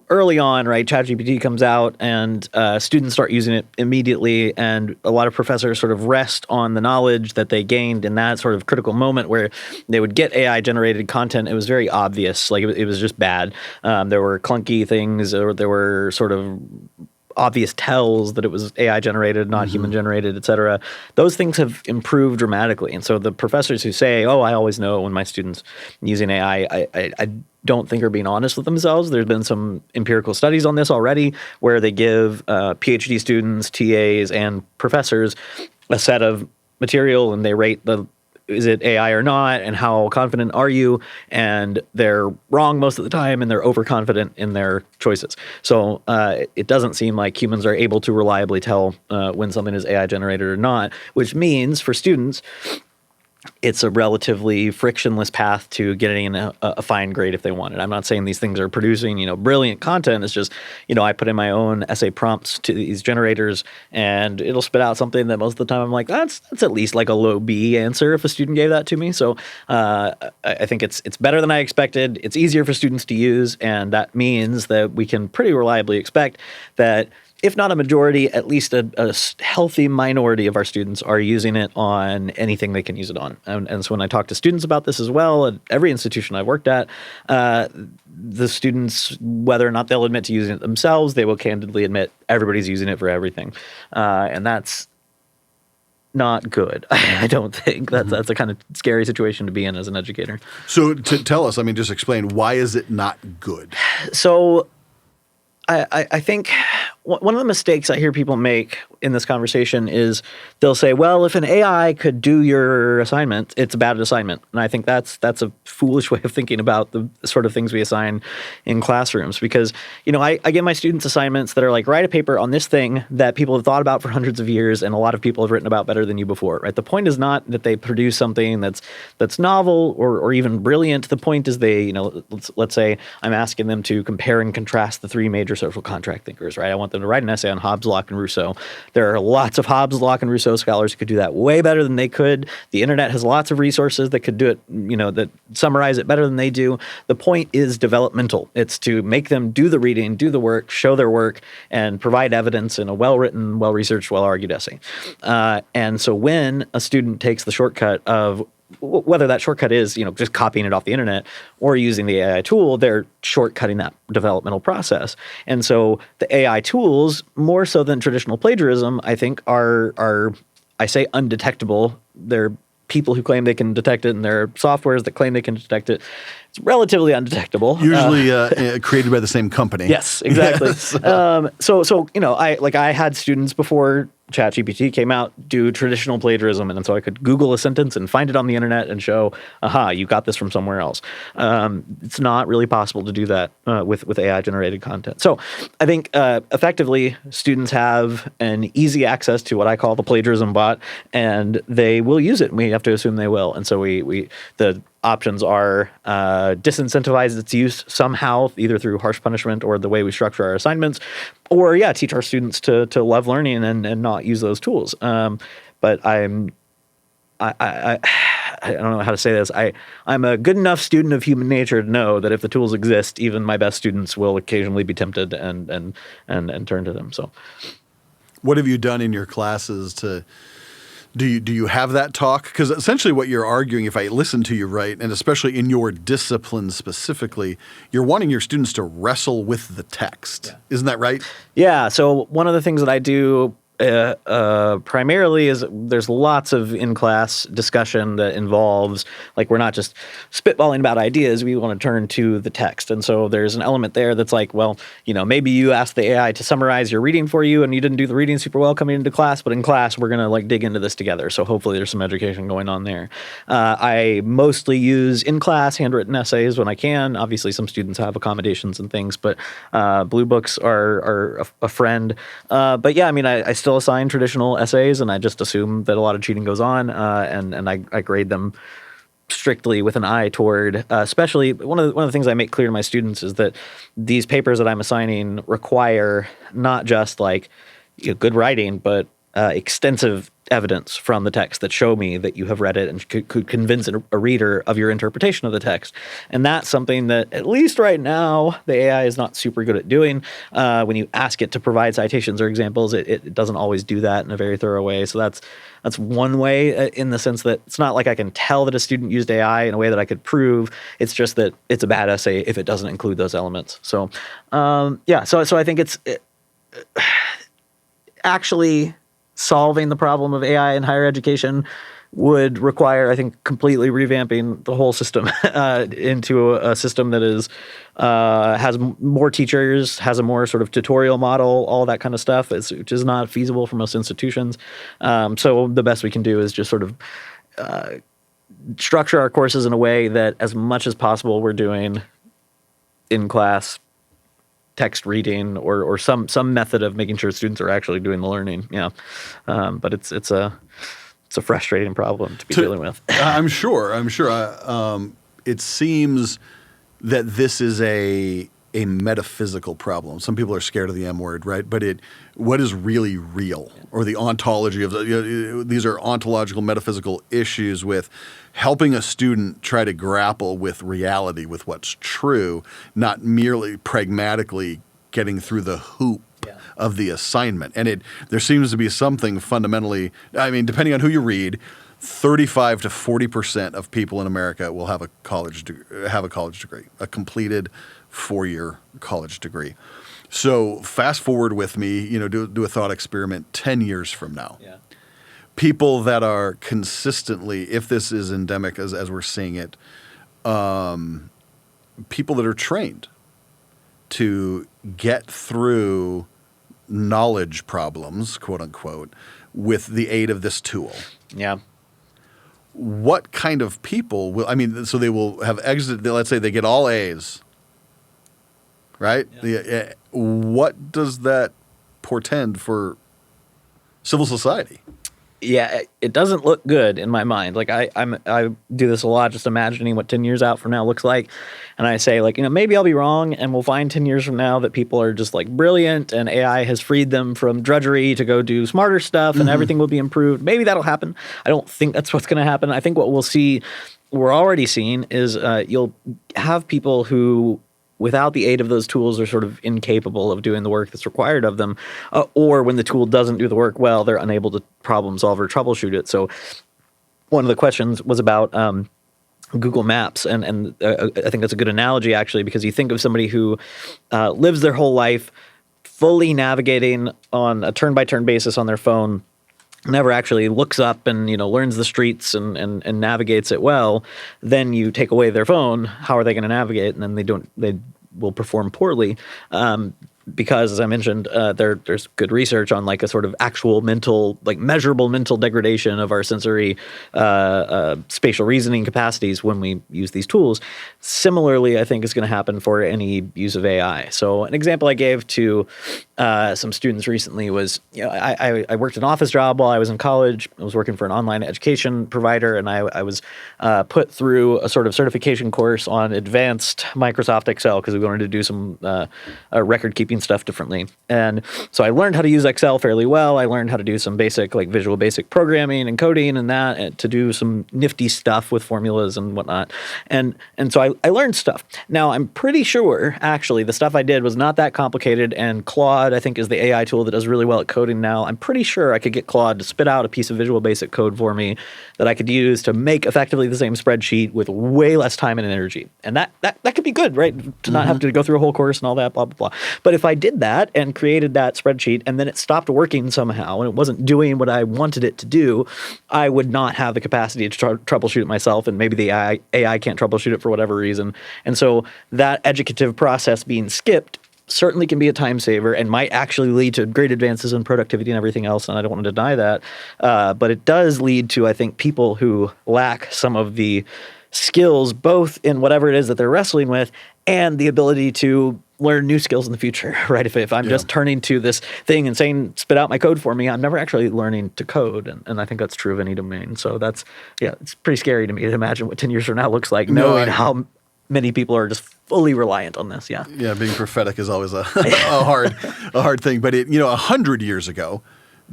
Speaker 3: early on, right, ChatGPT comes out and students start using it immediately, and a lot of professors sort of rest on the knowledge that they gained in that sort of critical moment where they would get AI-generated content. It was very obvious, it was just bad. There were clunky things, or there were sort of obvious tells that it was AI generated, not human generated, et cetera. Those things have improved dramatically. And so the professors who say, I always know when my students using AI, I don't think are being honest with themselves. There's been some empirical studies on this already where they give PhD students, TAs, and professors a set of material and they rate is it AI or not, and how confident are you? And they're wrong most of the time, and they're overconfident in their choices. So it doesn't seem like humans are able to reliably tell when something is AI generated or not, which means for students,
Speaker 1: it's a relatively frictionless path to getting a fine grade if they want it. I'm not saying these things are producing, brilliant content. It's just, I put in my own essay prompts to these generators, and it'll spit out something that most of the time I'm like, that's at least like a low B answer if a student gave that to me. So I think it's better than I expected. It's easier for students to use, and that means that we can pretty reliably expect that if not a majority, at least a healthy minority of our students are using it on anything they can use it on. And so when I talk to students about this as well, at every institution I've worked at, the students, whether or not they'll admit to using it themselves, they will candidly admit everybody's using it for everything. And that's not good. I don't think that's a kind of scary situation to be in as an educator.
Speaker 3: So to tell us, just explain, why is it not good?
Speaker 1: So I think one of the mistakes I hear people make in this conversation is they'll say, well, if an AI could do your assignment, it's a bad assignment. And I think that's a foolish way of thinking about the sort of things we assign in classrooms. Because, I give my students assignments that are like, write a paper on this thing that people have thought about for hundreds of years and a lot of people have written about better than you before, right? The point is not that they produce something that's novel or even brilliant. The point is they, let's say I'm asking them to compare and contrast the three major social contract thinkers, right? I want them to write an essay on Hobbes, Locke, and Rousseau. There are lots of Hobbes, Locke, and Rousseau scholars who could do that way better than they could. The internet has lots of resources that could do it, that summarize it better than they do. The point is developmental. It's to make them do the reading, do the work, show their work, and provide evidence in a well-written, well-researched, well-argued essay. And so when a student takes the shortcut of whether that shortcut is, just copying it off the internet or using the AI tool, they're shortcutting that developmental process. And so the AI tools, more so than traditional plagiarism, I think are I say undetectable. They're people who claim they can detect it, and there are softwares that claim they can detect it. It's relatively undetectable.
Speaker 3: Usually created by the same company.
Speaker 1: Yes, exactly. Yes. I had students before ChatGPT came out do traditional plagiarism, and so I could Google a sentence and find it on the internet and show, aha, you got this from somewhere else. It's not really possible to do that with AI-generated content. So I think effectively students have an easy access to what I call the plagiarism bot, and they will use it, and we have to assume they will. And so the options are disincentivize its use somehow, either through harsh punishment or the way we structure our assignments, or teach our students to love learning and not use those tools. But I don't know how to say this. I'm a good enough student of human nature to know that if the tools exist, even my best students will occasionally be tempted and turn to them. So,
Speaker 3: what have you done in your classes to? Do you have that talk? Because essentially what you're arguing, if I listen to you right, and especially in your discipline specifically, you're wanting your students to wrestle with the text. Yeah. Isn't that right? Yeah.
Speaker 1: So one of the things that I do primarily is there's lots of in-class discussion that involves, we're not just spitballing about ideas, we want to turn to the text. And so there's an element there that's like, well, maybe you asked the AI to summarize your reading for you and you didn't do the reading super well coming into class, but in class we're going to dig into this together. So hopefully there's some education going on there. I mostly use in-class handwritten essays when I can. Obviously some students have accommodations and things, but blue books are a friend. But yeah, I still assign traditional essays, and I just assume that a lot of cheating goes on, and I grade them strictly with an eye toward, especially one of the things I make clear to my students is that these papers that I'm assigning require not just good writing, but extensive evidence from the text that show me that you have read it and could convince a reader of your interpretation of the text. And that's something that, at least right now, the AI is not super good at doing. When you ask it to provide citations or examples, it doesn't always do that in a very thorough way. So that's one way, in the sense that it's not like I can tell that a student used AI in a way that I could prove. It's just that it's a bad essay if it doesn't include those elements. So, so I think it's actually solving the problem of AI in higher education would require, I think, completely revamping the whole system into a system that is has more teachers, has a more sort of tutorial model, all that kind of stuff, which is not feasible for most institutions. So the best we can do is just sort of structure our courses in a way that, as much as possible, we're doing in-class text reading or some method of making sure students are actually doing the learning. But it's it's a frustrating problem to be dealing with.
Speaker 3: I'm sure. It seems that this is a metaphysical problem. Some people are scared of the M word, right? But what is really real, or the ontology of these are ontological metaphysical issues with helping a student try to grapple with reality, with what's true, not merely pragmatically getting through the hoop of the assignment. And there seems to be something fundamentally, I mean, depending on who you read, 35 to 40% of people in America will have a college degree, a completed 4-year college degree. So fast forward with me, do a thought experiment 10 years from now.
Speaker 1: Yeah.
Speaker 3: People that are consistently, if this is endemic as we're seeing it, people that are trained to get through knowledge problems, quote unquote, with the aid of this tool.
Speaker 1: Yeah.
Speaker 3: What kind of people so they will have exited, let's say they get all A's, right? Yeah. What does that portend for civil society?
Speaker 1: Yeah, it doesn't look good in my mind. Like I do this a lot, just imagining what 10 years out from now looks like. And I say, like, maybe I'll be wrong and we'll find 10 years from now that people are just like brilliant and AI has freed them from drudgery to go do smarter stuff and everything will be improved. Maybe that'll happen. I don't think that's what's going to happen. I think what we're already seeing is you'll have people who, without the aid of those tools, are sort of incapable of doing the work that's required of them. Or when the tool doesn't do the work well, they're unable to problem solve or troubleshoot it. So one of the questions was about Google Maps. And I think that's a good analogy, actually, because you think of somebody who lives their whole life fully navigating on a turn-by-turn basis on their phone, never actually looks up and learns the streets and navigates it well. Then you take away their phone. How are they going to navigate? And then they will perform poorly. Because, as I mentioned, there's good research on like a sort of actual mental, like measurable mental degradation of our sensory spatial reasoning capacities when we use these tools. Similarly, I think is going to happen for any use of AI. So an example I gave to some students recently was, I worked an office job while I was in college. I was working for an online education provider, and I was put through a sort of certification course on advanced Microsoft Excel because we wanted to do some record keeping stuff differently. And so I learned how to use Excel fairly well. I learned how to do some basic, like Visual Basic programming and coding and that, and to do some nifty stuff with formulas and whatnot. And so I learned stuff. Now, I'm pretty sure, actually, the stuff I did was not that complicated, and Claude, I think, is the AI tool that does really well at coding now. I'm pretty sure I could get Claude to spit out a piece of Visual Basic code for me that I could use to make effectively the same spreadsheet with way less time and energy. And that could be good, right? To not have to go through a whole course and all that, blah, blah, blah. But if I did that and created that spreadsheet and then it stopped working somehow and it wasn't doing what I wanted it to do, I would not have the capacity to troubleshoot it myself, and maybe the AI can't troubleshoot it for whatever reason. And so that educative process being skipped certainly can be a time saver and might actually lead to great advances in productivity and everything else, and I don't want to deny that. But it does lead to, I think, people who lack some of the skills, both in whatever it is that they're wrestling with and the ability to learn new skills in the future, right? If I'm just turning to this thing and saying, spit out my code for me, I'm never actually learning to code. And I think that's true of any domain. So it's pretty scary to me to imagine what 10 years from now looks like, knowing how many people are just fully reliant on this. Yeah. Yeah.
Speaker 3: Being prophetic is always a hard thing. But 100 years ago,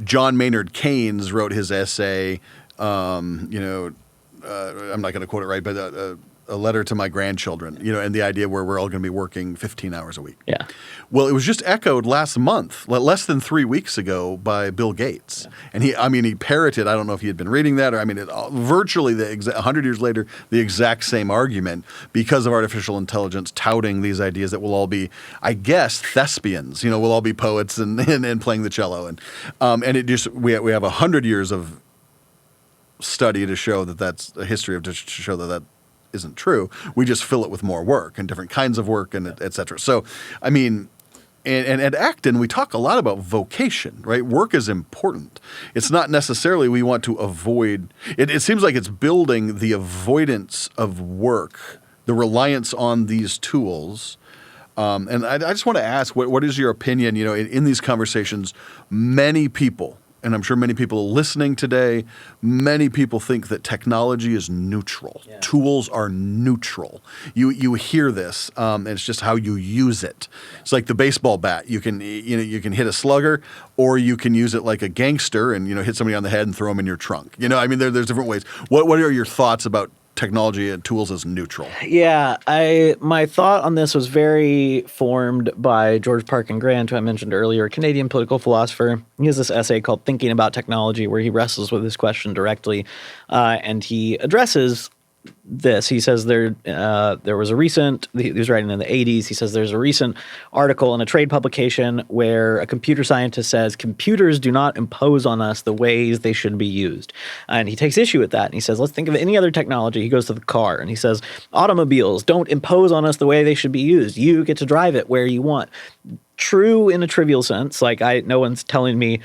Speaker 3: John Maynard Keynes wrote his essay, I'm not going to quote it right, but a letter to my grandchildren, and the idea where we're all going to be working 15 hours a week.
Speaker 1: Yeah.
Speaker 3: Well, it was just echoed last month, less than 3 weeks ago, by Bill Gates. Yeah. And he parroted, I don't know if he had been reading that, or virtually 100 years later, the exact same argument because of artificial intelligence touting these ideas that we'll all be, I guess, thespians. We'll all be poets and playing the cello. And it just, we have 100 years of study to show that's a history to show that isn't true. We just fill it with more work and different kinds of work and et cetera. So, and at Acton, we talk a lot about vocation, right? Work is important. It's not necessarily we want to avoid it. It seems like it's building the avoidance of work, the reliance on these tools. And I just want to ask, what is your opinion? In these conversations, many people and I'm sure many people listening today, many people think that technology is neutral. Yeah. Tools are neutral. You hear this, and it's just how you use it. Yeah. It's like the baseball bat. You can hit a slugger, or you can use it like a gangster and hit somebody on the head and throw them in your trunk. There's different ways. What are your thoughts about technology and tools as neutral?
Speaker 1: Yeah, my thought on this was very formed by George Parkin Grant, who I mentioned earlier, a Canadian political philosopher. He has this essay called Thinking About Technology, where he wrestles with this question directly, and he addresses this. He says there was a recent, he was writing in the 80s, he says there's a recent article in a trade publication where a computer scientist says computers do not impose on us the ways they should be used. And he takes issue with that. And he says, let's think of any other technology. He goes to the car and he says, automobiles don't impose on us the way they should be used. You get to drive it where you want. True in a trivial sense, like no one's telling me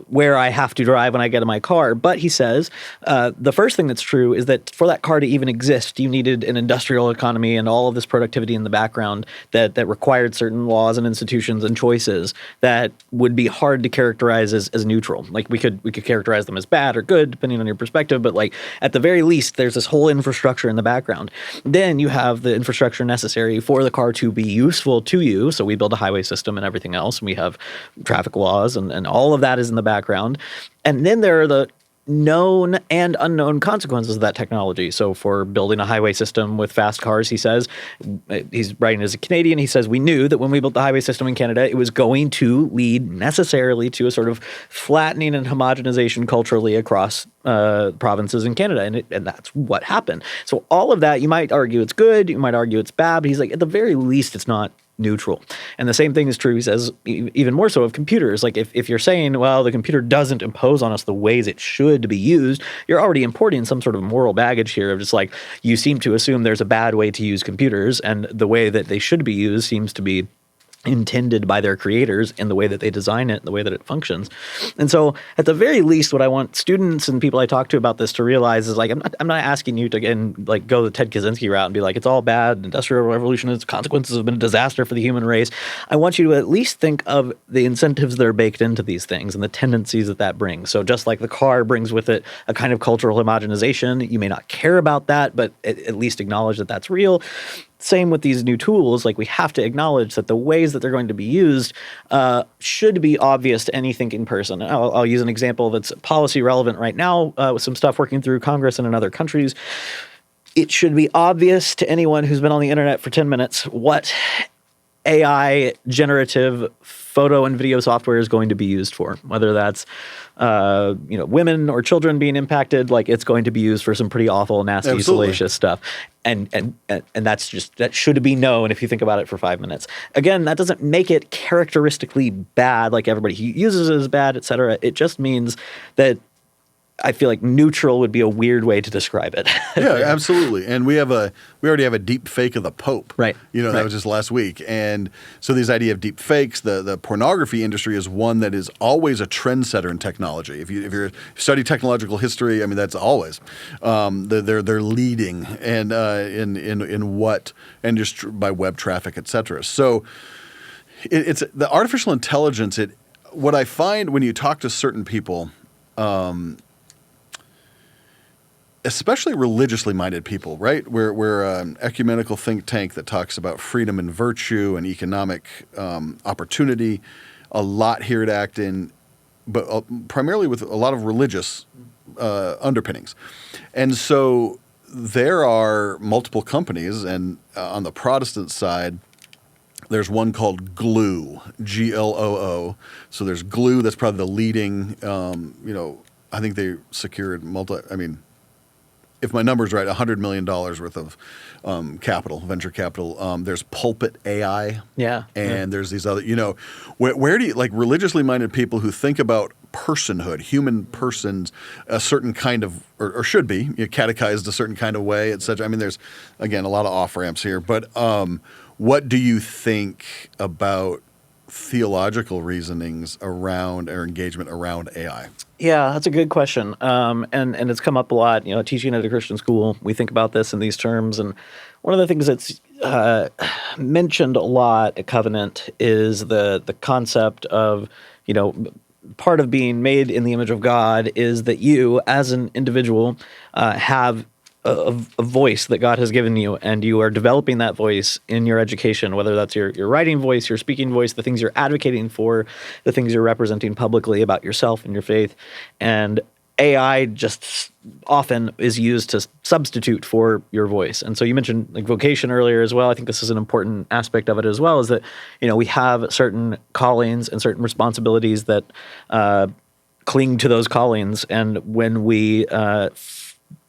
Speaker 1: where I have to drive when I get in my car. But he says the first thing that's true is that for that car to even exist, you needed an industrial economy and all of this productivity in the background that required certain laws and institutions and choices that would be hard to characterize as neutral. Like we could characterize them as bad or good depending on your perspective, but like at the very least, there's this whole infrastructure in the background. Then you have the infrastructure necessary for the car to be useful to you. So we build a highway system and everything else, and we have traffic laws and all of that is in the background. And then there are the known and unknown consequences of that technology. So for building a highway system with fast cars, he says, he's writing as a Canadian, he says, we knew that when we built the highway system in Canada, it was going to lead necessarily to a sort of flattening and homogenization culturally across provinces in Canada. And that's what happened. So all of that, you might argue it's good, you might argue it's bad, but he's like, at the very least, it's not neutral. And the same thing is true, he says, even more so of computers. Like if you're saying, well, the computer doesn't impose on us the ways it should be used, you're already importing some sort of moral baggage here of just like, you seem to assume there's a bad way to use computers, and the way that they should be used seems to be intended by their creators in the way that they design it, the way that it functions. And so at the very least, what I want students and people I talk to about this to realize is like, I'm not asking you to again, like go the Ted Kaczynski route and be like, it's all bad. Industrial revolution, its consequences have been a disaster for the human race. I want you to at least think of the incentives that are baked into these things and the tendencies that brings. So just like the car brings with it a kind of cultural homogenization, you may not care about that, but at least acknowledge that that's real. Same with these new tools, like we have to acknowledge that the ways that they're going to be used should be obvious to any thinking person. I'll use an example that's policy relevant right now with some stuff working through Congress and in other countries. It should be obvious to anyone who's been on the internet for 10 minutes what AI generative photo and video software is going to be used for, whether that's women or children being impacted. Like it's going to be used for some pretty awful, nasty,
Speaker 3: Absolutely.
Speaker 1: salacious stuff, and that should be known if you think about it for 5 minutes. Again, that doesn't make it characteristically bad, like everybody who uses it as bad, et cetera. It just means that I feel like neutral would be a weird way to describe it.
Speaker 3: Yeah, absolutely. And we already have a deep fake of the Pope.
Speaker 1: Right.
Speaker 3: That was just last week. And so this idea of deep fakes, the pornography industry is one that is always a trendsetter in technology. If you study technological history, I mean that's always they're leading and in what, and just by web traffic, et cetera. So it's the artificial intelligence. What I find when you talk to certain people, especially religiously minded people, right? We're an ecumenical think tank that talks about freedom and virtue and economic opportunity a lot here at Acton, but primarily with a lot of religious underpinnings. And so there are multiple companies, and on the Protestant side, there's one called Gloo, Gloo. So there's Gloo, that's probably the leading, I think they secured if my number's right, $100 million worth of venture capital. There's Pulpit AI.
Speaker 1: Yeah.
Speaker 3: And there's these other, where do you, like religiously minded people who think about personhood, human persons, a certain kind of, or should be, catechized a certain kind of way, et cetera. I mean, there's, again, a lot of off-ramps here. But what do you think about theological reasonings around or engagement around AI?
Speaker 1: Yeah, that's a good question. And it's come up a lot. Teaching at a Christian school, we think about this in these terms. And one of the things that's mentioned a lot at Covenant is the concept of, part of being made in the image of God is that you, as an individual, have a voice that God has given you, and you are developing that voice in your education, whether that's your writing voice, your speaking voice, the things you're advocating for, the things you're representing publicly about yourself and your faith. And AI just often is used to substitute for your voice. And so you mentioned like vocation earlier as well. I think this is an important aspect of it as well, is that, we have certain callings and certain responsibilities that cling to those callings. And when we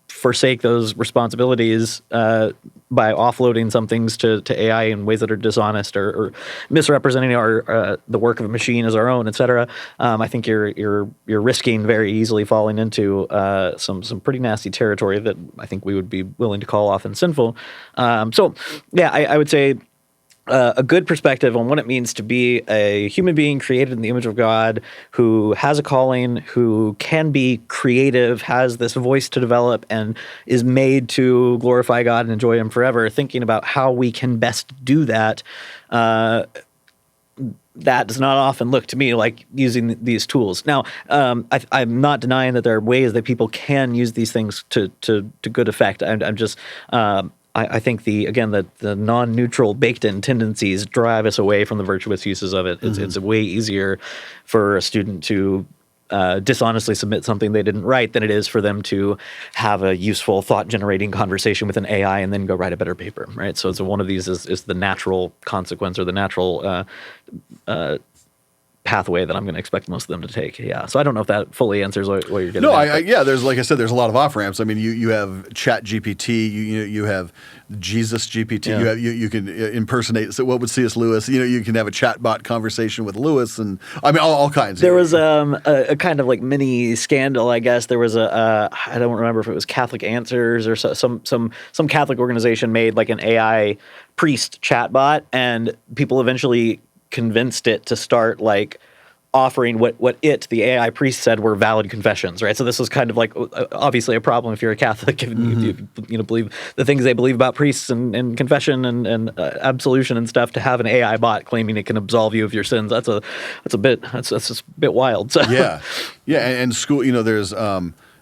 Speaker 1: forsake those responsibilities by offloading some things to AI in ways that are dishonest or misrepresenting the work of a machine as our own, et cetera, I think you're risking very easily falling into some pretty nasty territory that I think we would be willing to call often sinful. So yeah, I would say a good perspective on what it means to be a human being created in the image of God, who has a calling, who can be creative, has this voice to develop, and is made to glorify God and enjoy Him forever. Thinking about how we can best do that, that does not often look to me like using these tools. Now, I'm not denying that there are ways that people can use these things to good effect. I'm just I think the non-neutral baked-in tendencies drive us away from the virtuous uses of it. It's way easier for a student to dishonestly submit something they didn't write than it is for them to have a useful thought-generating conversation with an AI and then go write a better paper, right? So one of these is the natural consequence or the natural pathway that I'm going to expect most of them to take. Yeah. So I don't know if that fully answers what you're getting at.
Speaker 3: No, there's, like I said, there's a lot of off-ramps. I mean, you have Chat GPT, you have Jesus GPT,
Speaker 1: Yeah.
Speaker 3: you can impersonate. So what would C.S. Lewis? You can have a chatbot conversation with Lewis, and I mean all kinds.
Speaker 1: There was a kind of like mini scandal, I guess. There was I don't remember if it was Catholic Answers or some Catholic organization made like an AI priest chatbot, and people eventually convinced it to start like offering what the AI priest said were valid confessions, right? So this was kind of like obviously a problem if you're a Catholic, if you believe the things they believe about priests and confession and absolution and stuff. To have an AI bot claiming it can absolve you of your sins, that's a bit wild. So.
Speaker 3: Yeah, and school.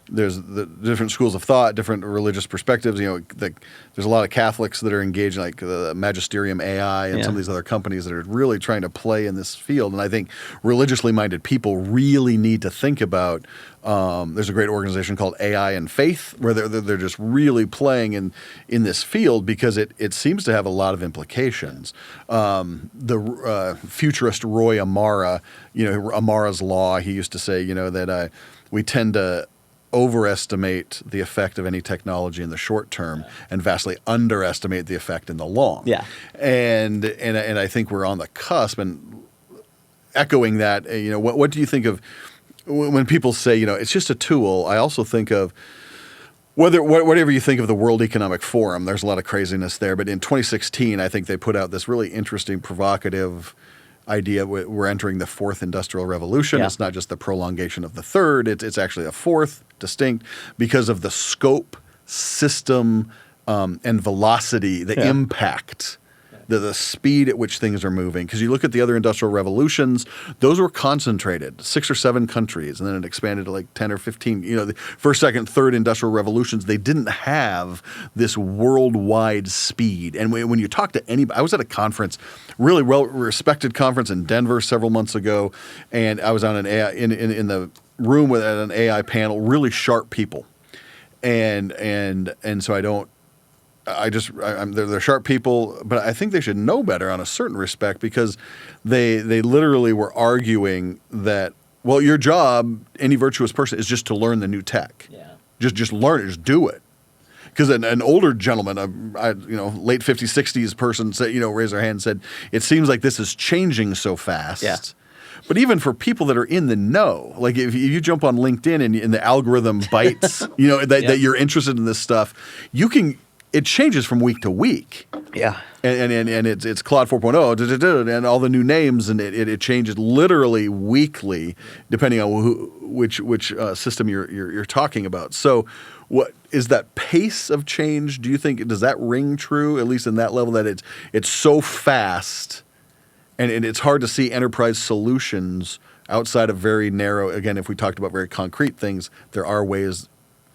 Speaker 3: There's the different schools of thought, different religious perspectives. There's a lot of Catholics that are engaged in like the Magisterium AI and some of these other companies that are really trying to play in this field. And I think religiously minded people really need to think about. There's a great organization called AI and Faith where they're just really playing in this field because it seems to have a lot of implications. The futurist Roy Amara, Amara's law, he used to say, that we tend to overestimate the effect of any technology in the short term and vastly underestimate the effect in the long.
Speaker 1: Yeah.
Speaker 3: And I think we're on the cusp. And echoing that, what do you think of when people say, it's just a tool? I also think of whatever you think of the World Economic Forum, there's a lot of craziness there. But in 2016, I think they put out this really interesting, provocative idea. We're entering the fourth industrial revolution.
Speaker 1: Yeah.
Speaker 3: It's not just the prolongation of the third. It's actually a fourth, distinct, because of the scope, system, and velocity, the impact, the speed at which things are moving. Because you look at the other industrial revolutions, those were concentrated, 6 or 7 countries, and then it expanded to like 10 or 15. The first, second, third industrial revolutions, they didn't have this worldwide speed. And when you talk to anybody, I was at a conference, really well-respected conference in Denver several months ago, and I was on an AI, in the room with an AI panel, really sharp people. And so they're sharp people, but I think they should know better on a certain respect because they literally were arguing that, well, your job, any virtuous person, is just to learn the new tech.
Speaker 1: Yeah.
Speaker 3: Just learn it, just do it. Because an older gentleman, late 50s, 60s person said, raised their hand and said, it seems like this is changing so fast.
Speaker 1: Yeah.
Speaker 3: But even for people that are in the know, like if you jump on LinkedIn and the algorithm bites, that you're interested in this stuff, it changes from week to week.
Speaker 1: Yeah.
Speaker 3: And it's Claude 4.0, and all the new names, and it changes literally weekly, depending on which system you're talking about. So, what is that pace of change? Do you think, does that ring true, at least in that level, that it's so fast, and it's hard to see enterprise solutions outside of very narrow, again, if we talked about very concrete things, there are ways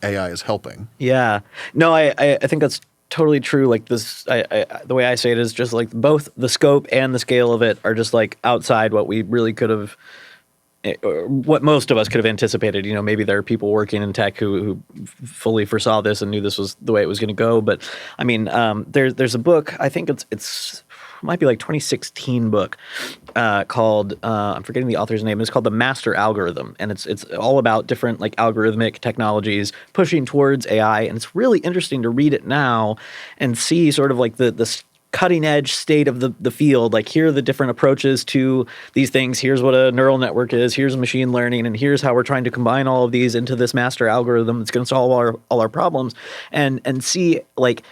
Speaker 3: AI is helping.
Speaker 1: Yeah. No, I think that's totally true. Like this, the way I say it is just like both the scope and the scale of it are just like outside what we really could have, or what most of us could have anticipated. Maybe there are people working in tech who fully foresaw this and knew this was the way it was going to go. But I mean, there's a book, I think it's might be like 2016 book called I'm forgetting the author's name. It's called The Master Algorithm, and it's all about different like algorithmic technologies pushing towards AI. And it's really interesting to read it now and see sort of like the cutting edge state of the field. Like, here are the different approaches to these things. Here's what a neural network is. Here's machine learning, and here's how we're trying to combine all of these into this master algorithm that's going to solve all our problems. And see like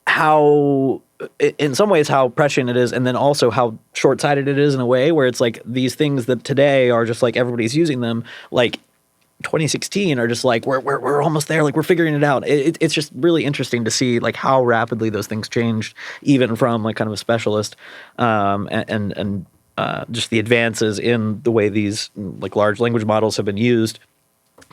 Speaker 1: how, in some ways, how prescient it is, and then also how short-sighted it is in a way where it's like these things that today are just like everybody's using them, like 2016 are just like we're almost there, like we're figuring it out. It's just really interesting to see like how rapidly those things changed, even from like kind of a specialist, and just the advances in the way these like large language models have been used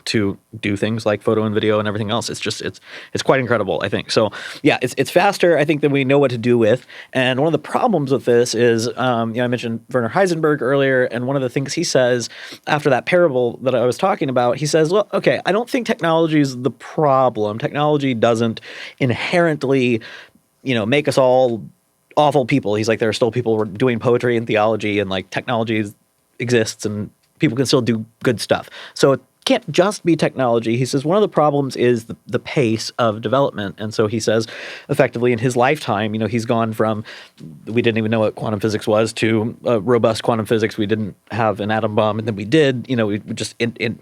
Speaker 1: to do things like photo and video and everything else. It's quite incredible, I think. So yeah, it's faster, I think, than we know what to do with. And one of the problems with this is, I mentioned Werner Heisenberg earlier, and one of the things he says after that parable that I was talking about, he says, well, okay, I don't think technology is the problem. Technology doesn't inherently, make us all awful people. He's like, there are still people doing poetry and theology, and like technology exists and people can still do good stuff. So it can't just be technology. He says one of the problems is the pace of development. And so he says, effectively, in his lifetime, he's gone from, we didn't even know what quantum physics was, to robust quantum physics. We didn't have an atom bomb, and then we did. We just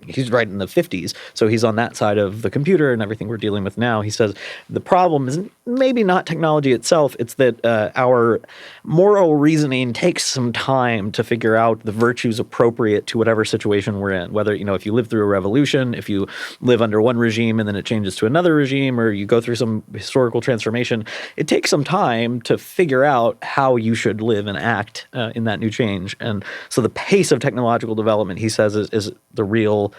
Speaker 1: he's right in the 50s. So he's on that side of the computer and everything we're dealing with now. He says the problem is maybe not technology itself. It's that our moral reasoning takes some time to figure out the virtues appropriate to whatever situation we're in. Whether, if you live through a revolution, if you live under one regime and then it changes to another regime, or you go through some historical transformation, it takes some time to figure out how you should live and act in that new change. And so the pace of technological development, he says, is the real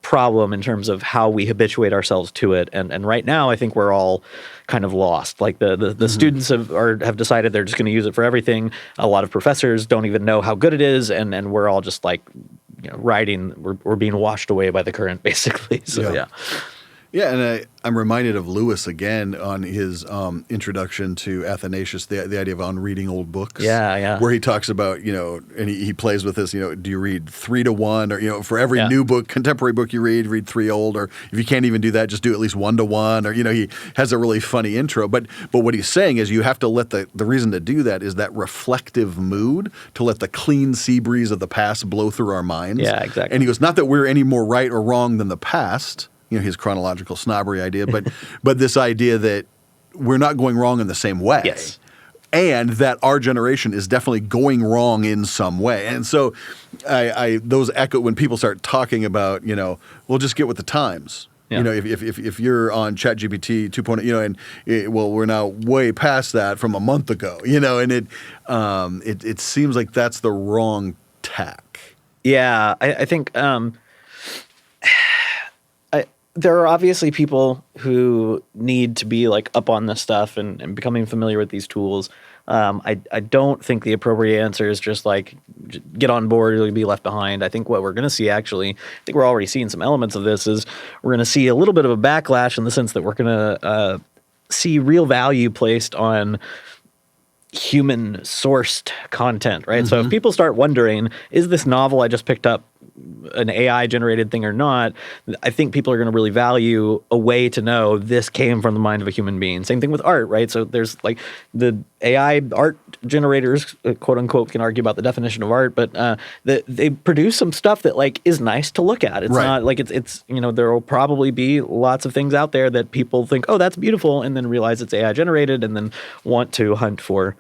Speaker 1: problem in terms of how we habituate ourselves to it. And right now, I think we're all kind of lost. Like the students have decided they're just going to use it for everything. A lot of professors don't even know how good it is, and we're all just like, we're being washed away by the current, basically. So yeah.
Speaker 3: Yeah, and I'm reminded of Lewis again on his introduction to Athanasius, the idea of on reading old books.
Speaker 1: Yeah.
Speaker 3: Where he talks about, and he plays with this, do you read 3 to 1, or, for every new book, contemporary book you read 3 old, or if you can't even do that, just do at least 1 to 1, or, he has a really funny intro. But what he's saying is you have to let the reason to do that is that reflective mood, to let the clean sea breeze of the past blow through our minds.
Speaker 1: Yeah, exactly.
Speaker 3: And he goes, not that we're any more right or wrong than the past, his chronological snobbery idea, but this idea that we're not going wrong in the same way.
Speaker 1: Yes.
Speaker 3: And that our generation is definitely going wrong in some way. And so those echo when people start talking about, we'll just get with the times.
Speaker 1: Yeah.
Speaker 3: If you're on ChatGPT 2.0, and we're now way past that from a month ago, and it seems like that's the wrong tack.
Speaker 1: Yeah, I think there are obviously people who need to be like up on this stuff and becoming familiar with these tools. I don't think the appropriate answer is just like get on board or you'll be left behind. I think what we're going to see, actually, I think we're already seeing some elements of this, is we're going to see a little bit of a backlash in the sense that we're going to see real value placed on human sourced content, right? So if people start wondering, is this novel I just picked up an AI generated thing or not, I think people are going to really value a way to know this came from the mind of a human being. Same thing with art, right? So there's like the AI art generators, quote unquote, can argue about the definition of art, but they produce some stuff that like is nice to look at. It's not like it's there will probably be lots of things out there that people think, oh, that's beautiful, and then realize it's AI generated and then want to hunt for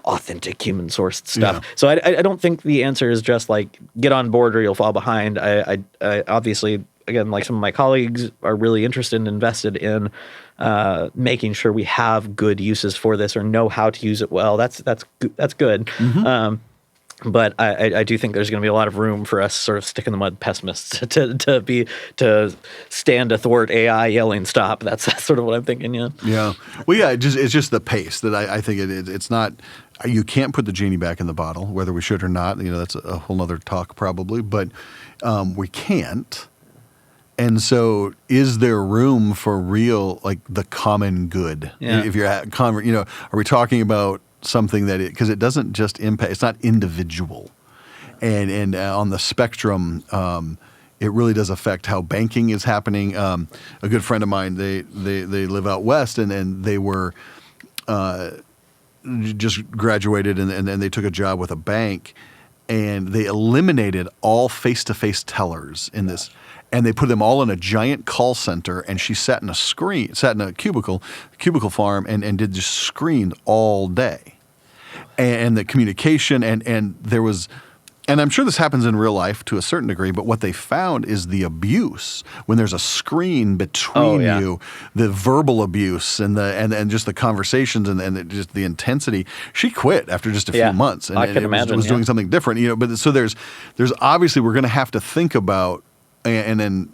Speaker 1: authentic human sourced stuff. Yeah. So I don't think the answer is just like get on board or you'll fall behind. I obviously, again, like some of my colleagues are really interested and invested in making sure we have good uses for this or know how to use it well. That's good. But I do think there's going to be a lot of room for us sort of stick in the mud pessimists to stand athwart AI yelling stop. That's sort of what I'm thinking. Yeah.
Speaker 3: Yeah. Well, yeah. It's just the pace that I think it's not. You can't put the genie back in the bottle, whether we should or not. That's a whole nother talk probably. But we can't. And so, is there room for real, like the common good?
Speaker 1: Yeah.
Speaker 3: If you're are we talking about something that because it doesn't just impact, it's not individual, and on the spectrum, it really does affect how banking is happening. A good friend of mine, they live out west, and they were just graduated, and they took a job with a bank, and they eliminated all face-to-face tellers in this. And they put them all in a giant call center, and she sat in a cubicle farm, and did just screened all day. And the communication, and there was, and I'm sure this happens in real life to a certain degree, but what they found is the abuse when there's a screen between you, the verbal abuse and just the conversations and just the intensity. She quit after just a few months, and
Speaker 1: I can imagine
Speaker 3: was doing something different. But so there's obviously we're going to have to think about. And then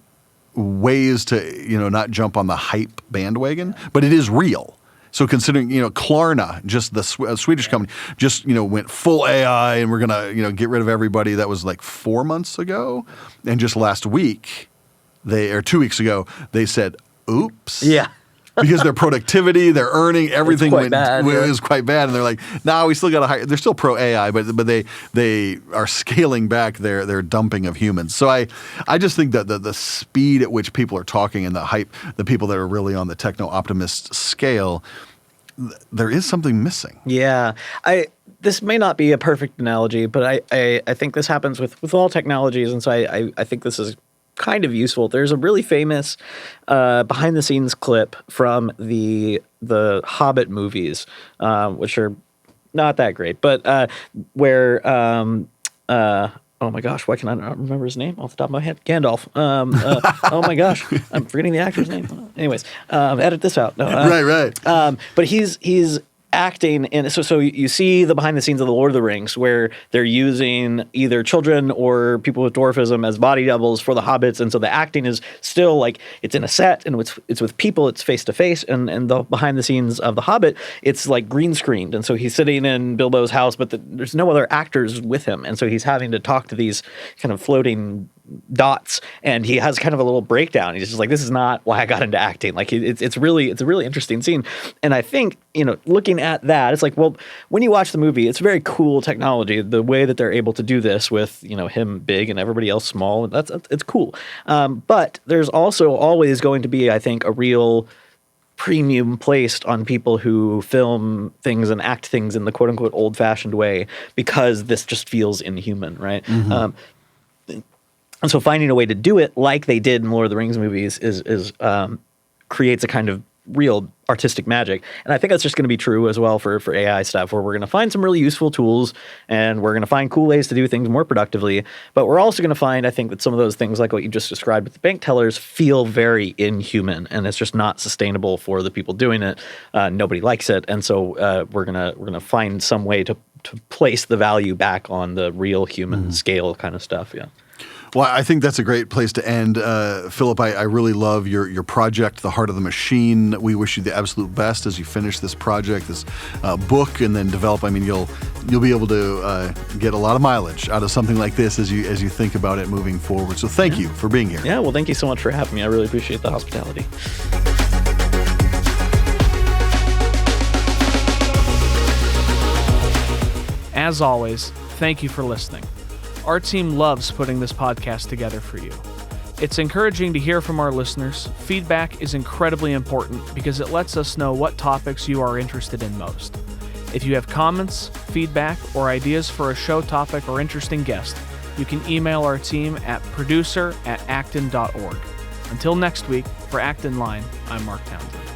Speaker 3: ways to, not jump on the hype bandwagon, but it is real. So considering, Klarna, just the Swedish company, just, went full AI and we're going to, get rid of everybody. That was like 4 months ago. And just last week, 2 weeks ago, they said, oops.
Speaker 1: Yeah.
Speaker 3: Because their productivity, their earning, everything
Speaker 1: was
Speaker 3: quite bad, and they're like, "No, we still got to hire." They're still pro AI, but they are scaling back their dumping of humans. So I just think that the speed at which people are talking and the hype, the people that are really on the techno optimist scale, there is something missing.
Speaker 1: Yeah, this may not be a perfect analogy, but I think this happens with all technologies, and so I think this is kind of useful. There's a really famous behind the scenes clip from the Hobbit movies, which are not that great, but where oh my gosh, why can I not remember his name off the top of my head? Gandalf. Oh my gosh, I'm forgetting the actor's name. Anyways, edit this out. No,
Speaker 3: right.
Speaker 1: But he's acting in, so you see the behind the scenes of the Lord of the Rings where they're using either children or people with dwarfism as body doubles for the hobbits, and so the acting is still like it's in a set and it's with people, it's face to face, and the behind the scenes of the Hobbit, it's like green screened, and so he's sitting in Bilbo's house, but there's no other actors with him, and so he's having to talk to these kind of floating dots, and he has kind of a little breakdown. He's just like, this is not why I got into acting. Like it's a really interesting scene. And I think, looking at that, it's like, well, when you watch the movie, it's very cool technology, the way that they're able to do this with, him big and everybody else small. It's cool. But there's also always going to be, I think, a real premium placed on people who film things and act things in the quote unquote old fashioned way, because this just feels inhuman, right? Mm-hmm. And so finding a way to do it like they did in Lord of the Rings movies is creates a kind of real artistic magic. And I think that's just going to be true as well for AI stuff, where we're going to find some really useful tools and we're going to find cool ways to do things more productively. But we're also going to find, I think, that some of those things, like what you just described with the bank tellers, feel very inhuman, and it's just not sustainable for the people doing it. Nobody likes it. And so we're gonna find some way to place the value back on the real human scale kind of stuff. Yeah.
Speaker 3: Well, I think that's a great place to end. Philip, I really love your project, The Heart of the Machine. We wish you the absolute best as you finish this project, this book, and then develop. I mean, you'll be able to get a lot of mileage out of something like this as you think about it moving forward. So thank you for being here.
Speaker 1: Yeah, well, thank you so much for having me. I really appreciate the hospitality.
Speaker 2: As always, thank you for listening. Our team loves putting this podcast together for you. It's encouraging to hear from our listeners. Feedback is incredibly important because it lets us know what topics you are interested in most. If you have comments, feedback, or ideas for a show topic or interesting guest, you can email our team at producer@acton.org. Until next week, for Acton Line, I'm Mark Townsend.